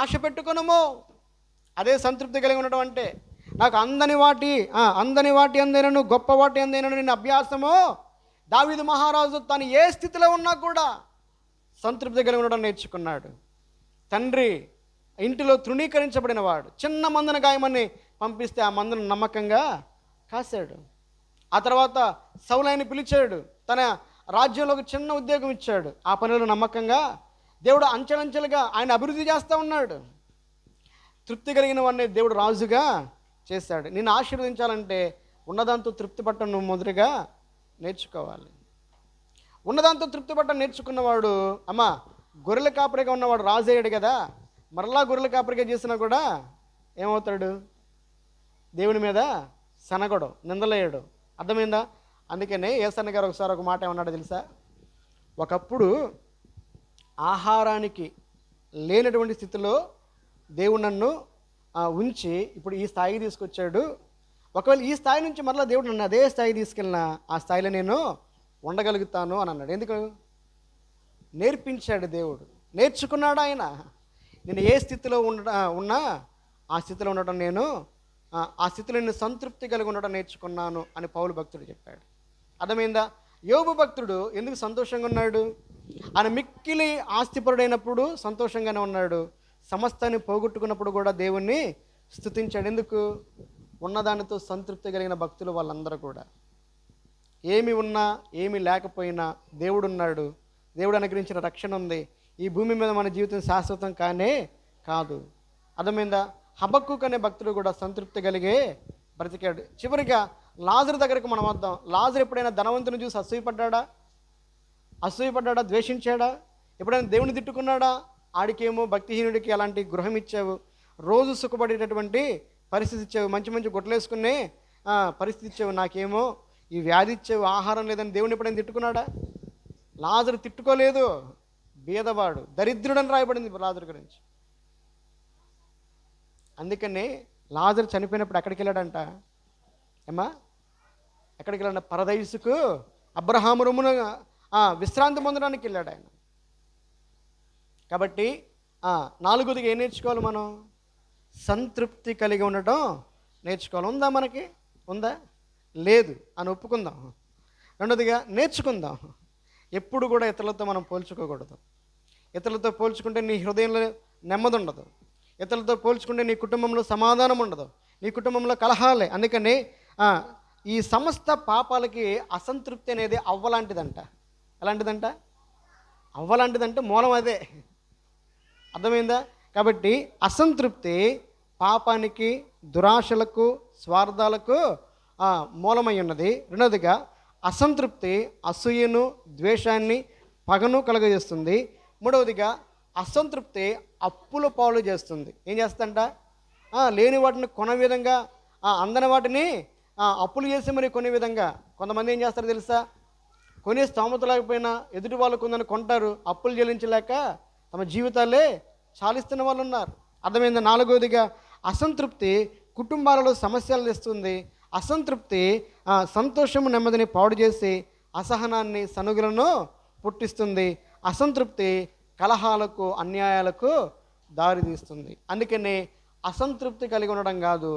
ఆశ పెట్టుకొనుము. అదే సంతృప్తి కలిగి ఉండడం అంటే. నాకు అందని వాటి అందైనను గొప్ప వాటి అందైనను నేను అభ్యాసము. దావీదు మహారాజు తను ఏ స్థితిలో ఉన్నా కూడా సంతృప్తి కలిగి ఉండడం నేర్చుకున్నాడు. తండ్రి ఇంటిలో తృణీకరించబడిన వాడు, చిన్న మందను గాయమని పంపిస్తే ఆ మందను నమ్మకంగా కాశాడు. ఆ తర్వాత సౌలుని పిలిచాడు, తన రాజ్యంలో ఒక చిన్న ఉద్యోగం ఇచ్చాడు, ఆ పనులు నమ్మకంగా దేవుడు అంచెలంచెలుగా ఆయన అభివృద్ధి చేస్తూ ఉన్నాడు. తృప్తి కలిగిన వాడిని దేవుడు రాజుగా చేశాడు. నిన్ను ఆశీర్వదించాలంటే ఉన్నదాంతో తృప్తి పట్టడం నువ్వు మొదటిగా నేర్చుకోవాలి. ఉన్నదాంతో తృప్తి పట్టడం నేర్చుకున్నవాడు, అమ్మా గొర్రెల కాపరిగా ఉన్నవాడు రాజు అయ్యాడు కదా, మరలా గొర్రెల కాపరిగా చేసినా కూడా ఏమవుతాడు? దేవుని మీద సనగడు, నిందలేయడు. అర్థమైందా? అందుకనే యేసన్న గారు ఒకసారి ఒక మాట ఏమన్నాడో తెలుసా? ఒకప్పుడు ఆహారానికి లేనటువంటి స్థితిలో దేవుడు నన్ను ఉంచి ఇప్పుడు ఈ స్థాయికి తీసుకొచ్చాడు. ఒకవేళ ఈ స్థాయి నుంచి మరలా దేవుడు నన్ను అదే స్థాయికి తీసుకెళ్ళినా ఆ స్థాయిలో నేను ఉండగలుగుతాను అని అన్నాడు. ఎందుకు? నేర్పించాడు దేవుడు, నేర్చుకున్నాడు ఆయన. నేను ఏ స్థితిలో ఉన్నా ఆ స్థితిలో ఉండటం నేను ఆ స్థితిలో నేను సంతృప్తి కలిగి ఉండటం నేర్చుకున్నాను అని పౌలు భక్తుడు చెప్పాడు. అర్థమైందా? యోబు భక్తుడు ఎందుకు సంతోషంగా ఉన్నాడు? ఆయన మిక్కిలి ఆస్తిపరుడైనప్పుడు సంతోషంగానే ఉన్నాడు, సమస్తాన్ని పోగొట్టుకున్నప్పుడు కూడా దేవుణ్ణి స్తుతించాడు. ఎందుకు? ఉన్నదానితో సంతృప్తి కలిగిన భక్తులు వాళ్ళందరూ కూడా. ఏమి ఉన్నా ఏమి లేకపోయినా దేవుడు ఉన్నాడు, దేవుడు అనుగ్రహించిన రక్షణ ఉంది. ఈ భూమి మీద మన జీవితం శాశ్వతం కానే కాదు. అర్థమైందా? హబక్కూకు అనే భక్తుడు కూడా సంతృప్తి కలిగే బ్రతికాడు. చివరిగా లాజరు దగ్గరకు మనం వద్దాం. లాజరు ఎప్పుడైనా ధనవంతుని చూసి అసూయపడ్డా, ద్వేషించాడా? ఎప్పుడైనా దేవుని తిట్టుకున్నాడా? ఆడికేమో భక్తిహీనుడికి అలాంటి గృహం ఇచ్చావు, రోజు సుఖపడేటటువంటి పరిస్థితి ఇచ్చావు, మంచి మంచి గుట్టలేసుకునే పరిస్థితి ఇచ్చావు, నాకేమో ఈ వ్యాధి ఇచ్చావు, ఆహారం లేదని దేవుని ఎప్పుడైనా తిట్టుకున్నాడా? లాజరు తిట్టుకోలేదు. బీదవాడు, దరిద్రుడని రాయబడింది లాజరు గురించి. అందుకనే లాజరు చనిపోయినప్పుడు ఎక్కడికి వెళ్ళాడంట? ఎక్కడికి వెళ్ళాడు? పరదైసుకు, అబ్రహాము రొమ్మున విశ్రాంతి పొందడానికి వెళ్ళాడు ఆయన. కాబట్టి నాలుగోదిగా ఏం నేర్చుకోవాలి మనం? సంతృప్తి కలిగి ఉండటం నేర్చుకోవాలి. ఉందా మనకి? ఉందా? లేదు అని ఒప్పుకుందాం. రెండోదిగా నేర్చుకుందాం, ఎప్పుడు కూడా ఇతరులతో మనం పోల్చుకోకూడదు. ఇతరులతో పోల్చుకుంటే నీ హృదయంలో నెమ్మది ఉండదు, ఇతరులతో పోల్చుకుంటే నీ కుటుంబంలో సమాధానం ఉండదు, నీ కుటుంబంలో కలహాలే. అందుకని ఈ సమస్త పాపాలకి అసంతృప్తి అనేది అవ్వలాంటిదంట. ఎలాంటిదంట? అవ్వలాంటిదంటే మూలం అదే. అర్థమైందా? కాబట్టి అసంతృప్తి పాపానికి, దురాశలకు, స్వార్థాలకు మూలమై ఉన్నది. రెండవదిగా అసంతృప్తి అసూయను, ద్వేషాన్ని, పగను కలుగజేస్తుంది. మూడవదిగా అసంతృప్తి అప్పుల పాలు చేస్తుంది. ఏం చేస్తుందంట? లేని వాటిని కొనే విధంగా, అందని వాటిని అప్పులు చేసి మరి కొనే విధంగా. కొంతమంది ఏం చేస్తారో తెలుసా? కొనే స్తోమత లేకపోయినా ఎదుటి వాళ్ళు కొందని కొంటారు, అప్పులు చెల్లించలేక తమ జీవితాలే చాలిస్తున్న వాళ్ళు ఉన్నారు. అర్థమైంది? నాలుగవదిగా అసంతృప్తి కుటుంబాలలో సమస్యలు తెస్తుంది. అసంతృప్తి సంతోషము నెమ్మదిని పాడు చేసి అసహనాన్ని సనుగులను పుట్టిస్తుంది. అసంతృప్తి కలహాలకు అన్యాయాలకు దారితీస్తుంది. అందుకనే అసంతృప్తి కలిగి ఉండడం కాదు,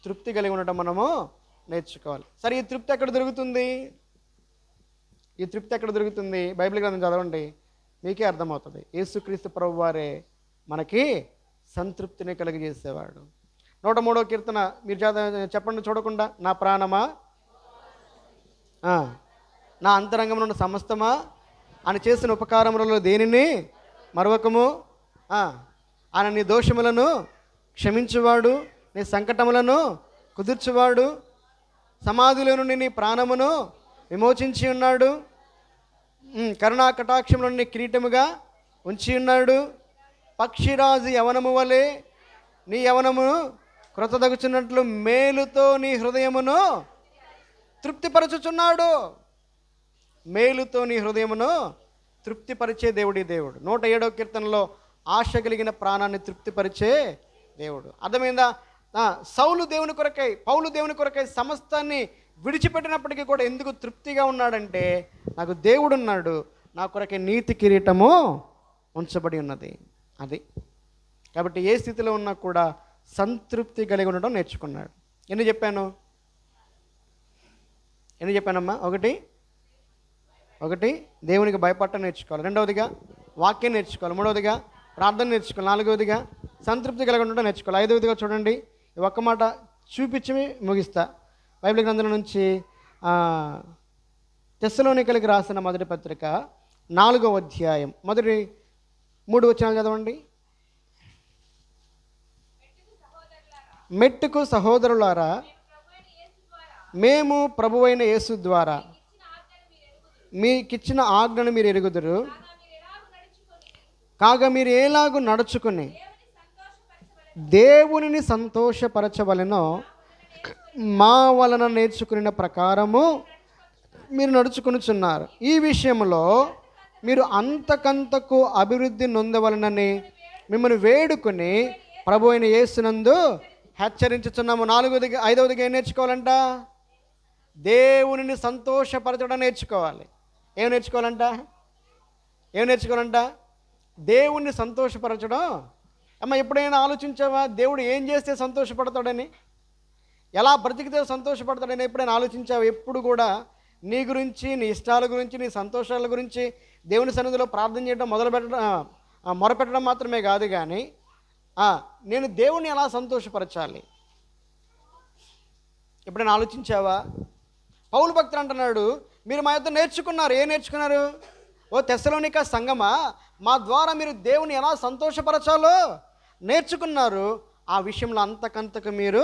తృప్తి కలిగి ఉండడం మనము నేర్చుకోవాలి. సరే, ఈ తృప్తి ఎక్కడ దొరుకుతుంది? ఈ తృప్తి ఎక్కడ దొరుకుతుంది? బైబిల్ గ్రంథం చదవండి, మీకే అర్థమవుతుంది. యేసుక్రీస్తు ప్రభు వారే మనకి సంతృప్తిని కలిగజేసేవాడు. 103వ కీర్తన మీరు చెప్పండి చూడకుండా. నా ప్రాణమా, నా అంతరంగం నుండి సమస్తమా, ఆయన చేసిన ఉపకారములలో దేనిని మరొకము, ఆయన నీ దోషములను క్షమించువాడు, నీ సంకటములను కుదుర్చువాడు, సమాధిలో నుండి నీ ప్రాణమును విమోచించి ఉన్నాడు, కరుణా కటాక్షములను నీ కిరీటముగా ఉంచి ఉన్నాడు, పక్షిరాజు యవనము వలె నీ యవనమును క్రొత్తదగుచున్నట్లు మేలుతో నీ హృదయమును తృప్తిపరచుచున్నాడు. మేలుతో నీ హృదయమును తృప్తిపరిచే దేవుడి దేవుడు. 107వ కీర్తనలో ఆశ కలిగిన ప్రాణాన్ని తృప్తిపరిచే దేవుడు. అర్థమైందా? సౌలు దేవుని కొరకై, పౌలు దేవుని కొరకై సమస్తాన్ని విడిచిపెట్టినప్పటికీ కూడా ఎందుకు తృప్తిగా ఉన్నాడంటే, నాకు దేవుడు ఉన్నాడు, నా కొరకై నీతి కిరీటము ఉంచబడి ఉన్నది. అది కాబట్టి ఏ స్థితిలో ఉన్నా కూడా సంతృప్తి కలిగి ఉండడం నేర్చుకున్నాడు. ఎన్ని చెప్పానమ్మా? ఒకటి దేవునికి భయపడటం నేర్చుకోవాలి. రెండవదిగా వాక్యం నేర్చుకోవాలి. మూడవదిగా ప్రార్థన నేర్చుకోవాలి. నాలుగవదిగా సంతృప్తి కలిగి ఉండడం నేర్చుకోవాలి. ఐదవదిగా చూడండి, ఈ ఒక్క మాట చూపించి ముగిస్తా. బైబిల్ గ్రంథం నుంచి తెస్సలోనికలకు రాసిన మొదటి పత్రిక 4వ అధ్యాయం మొదటి 3 వచనాలు చదవండి. మెట్టుకు సహోదరులారా, మేము ప్రభువైన యేసు ద్వారా మీకిచ్చిన ఆజ్ఞను మీరు ఎరుగుదురు, కాగా మీరు ఎలాగూ నడుచుకుని దేవునిని సంతోషపరచవలెనో మా వలన నేర్చుకున్న ప్రకారము మీరు నడుచుకునిచున్నారు. ఈ విషయంలో మీరు అంతకంతకు అభివృద్ధి నొందవలనని మిమ్మల్ని వేడుకొని ప్రభు అయిన యేసునందు హెచ్చరించుచున్నాము. ఐదవదిగా ఏం నేర్చుకోవాలంట? దేవునిని సంతోషపరచడం నేర్చుకోవాలి. ఏం నేర్చుకోవాలంట? దేవుణ్ణి సంతోషపరచడం. అమ్మ, ఎప్పుడైనా ఆలోచించావా దేవుడు ఏం చేస్తే సంతోషపడతాడని, ఎలా బ్రతికితే సంతోషపడతాడని ఎప్పుడైనా ఆలోచించావా? ఎప్పుడు కూడా నీ గురించి, నీ ఇష్టాల గురించి, నీ సంతోషాల గురించి దేవుని సన్నిధిలో ప్రార్థన చేయడం మొరపెట్టడం మాత్రమే కాదు, కానీ నేను దేవుణ్ణి ఎలా సంతోషపరచాలి ఎప్పుడైనా ఆలోచించావా? పౌలు భక్తుడు అంటున్నాడు, మీరు మా యొద్ద నేర్చుకున్నారు. ఏం నేర్చుకున్నారు? ఓ తెస్సలోనిక సంఘమా, మా ద్వారా మీరు దేవుని ఎలా సంతోషపరచాలో నేర్చుకున్నారు. ఆ విషయంలో అంతకంతకు మీరు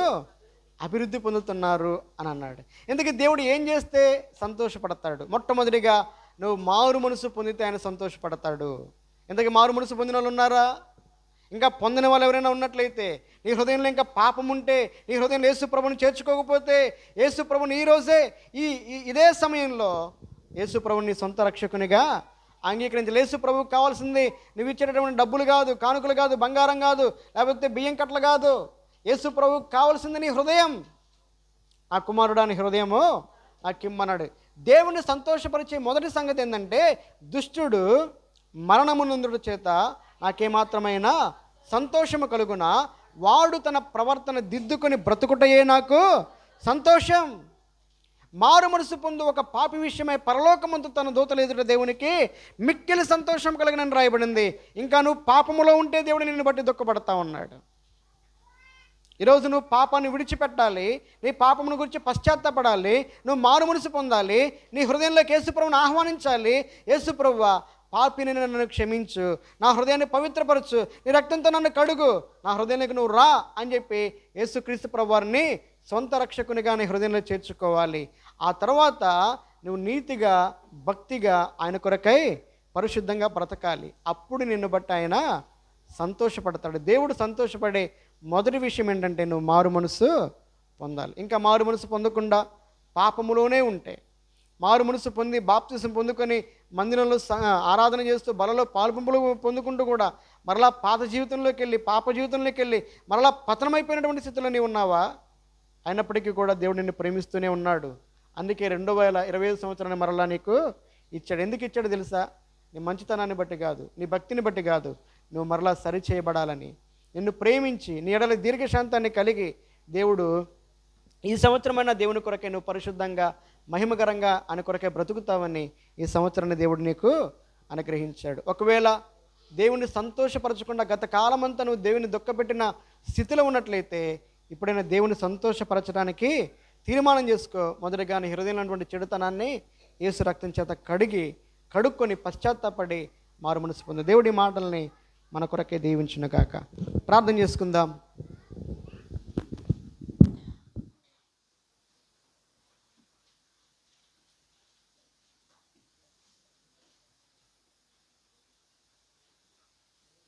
అభివృద్ధి పొందుతున్నారు అని అన్నాడు. ఎందుకు దేవుడు ఏం చేస్తే సంతోషపడతాడు? మొట్టమొదటిగా నువ్వు మారు మనసు పొందితే ఆయన సంతోషపడతాడు. ఎందుకు మారు మనసు పొందిన వాళ్ళు ఉన్నారా? ఇంకా పొందిన వాళ్ళు ఎవరైనా ఉన్నట్లయితే, నీ హృదయంలో ఇంకా పాపం ఉంటే, నీ హృదయంలో యేసు ప్రభుని చేర్చుకోకపోతే, యేసు ప్రభుని ఈరోజే ఇదే సమయంలో యేసు ప్రభుని నీ సొంత రక్షకునిగా అంగీకరించాలి. యేసు ప్రభువుకు కావాల్సింది నువ్వు ఇచ్చేటటువంటి డబ్బులు కాదు, కానుకలు కాదు, బంగారం కాదు, లేకపోతే బియ్యం కట్టలు కాదు. యేసు ప్రభువుకు కావాల్సింది నీ హృదయం. ఆ కుమారుడా నీ హృదయము నాకిమ్మన్నాడు. దేవుని సంతోషపరిచే మొదటి సంగతి ఏంటంటే, దుష్టుడు మరణమునందుడు చేత నాకేమాత్రమైన సంతోషము కలుగునా, వాడు తన ప్రవర్తన దిద్దుకొని బ్రతుకుటయే నాకు సంతోషం. మారు మనసు పొందు ఒక పాపి విషయమై పరలోకమందు తన దూతలు ఎదుట దేవునికి మిక్కిలి సంతోషం కలిగినని రాయబడింది. ఇంకా నువ్వు పాపములో ఉంటే దేవుడు నిన్ను బట్టి దుఃఖపడతా ఉన్నాడు. ఈరోజు నువ్వు పాపాన్ని విడిచిపెట్టాలి, నీ పాపమును గురించి పశ్చాత్తాపడాలి, నువ్వు మారు మనసు పొందాలి, నీ హృదయంలోకి యేసుప్రభుని ఆహ్వానించాలి. యేసుప్రభువా, పాపిని నన్ను క్షమించు, నా హృదయాన్ని పవిత్రపరచు, నీ రక్తంతో నన్ను కడుగు, నా హృదయానికి నువ్వు రా అని చెప్పి యేసుక్రీస్తు ప్రభువారిని సొంత రక్షకునిగా నీ హృదయంలో చేర్చుకోవాలి. ఆ తర్వాత నువ్వు నీతిగా, భక్తిగా ఆయన కొరకై పరిశుద్ధంగా బ్రతకాలి. అప్పుడు నిన్ను బట్టి ఆయన సంతోషపడతాడు. దేవుడు సంతోషపడే మొదటి విషయం ఏంటంటే నువ్వు మారు మనసు పొందాలి. ఇంకా మారు మనసు పొందకుండా పాపములోనే ఉంటే, మారు మనసు పొంది బాప్తిసం పొందుకొని మందిరంలో ఆరాధన చేస్తూ బలలో పాల్పంపులు పొందుకుంటూ కూడా మరలా పాత జీవితంలోకి వెళ్ళి, పాప జీవితంలోకి వెళ్ళి మరలా పతనమైపోయినటువంటి స్థితిలో నీవు ఉన్నావా? అయినప్పటికీ కూడా దేవుడు నిన్ను ప్రేమిస్తూనే ఉన్నాడు. అందుకే 2025 సంవత్సరాన్ని మరలా నీకు ఇచ్చాడు. ఎందుకు ఇచ్చాడు తెలుసా? నీ మంచితనాన్ని బట్టి కాదు, నీ భక్తిని బట్టి కాదు, నువ్వు మరలా సరి చేయబడాలని, నిన్ను ప్రేమించి నీ ఎడల దీర్ఘశాంతాన్ని కలిగి దేవుడు ఈ సంవత్సరమైన దేవుని కొరకే నువ్వు పరిశుద్ధంగా మహిమకరంగా ఆయన కొరకే బ్రతుకుతావని ఈ సంవత్సరాన్ని దేవుడు నీకు అనుగ్రహించాడు. ఒకవేళ దేవుని సంతోషపరచకుండా గత కాలమంతా నువ్వు దేవుని దుఃఖపెట్టిన స్థితిలో ఉన్నట్లయితే ఇప్పుడైనా దేవుని సంతోషపరచడానికి తీర్మానం చేసుకో. మొదటిగా నీ హృదయంలో ఉన్నటువంటి చెడుతనాన్ని యేసు రక్తం చేత కడుక్కొని పశ్చాత్తాపడి మారు మనసు పొందు. దేవుడి మాటల్ని మన కొరకే దీవించును గాక. ప్రార్థన చేసుకుందాం.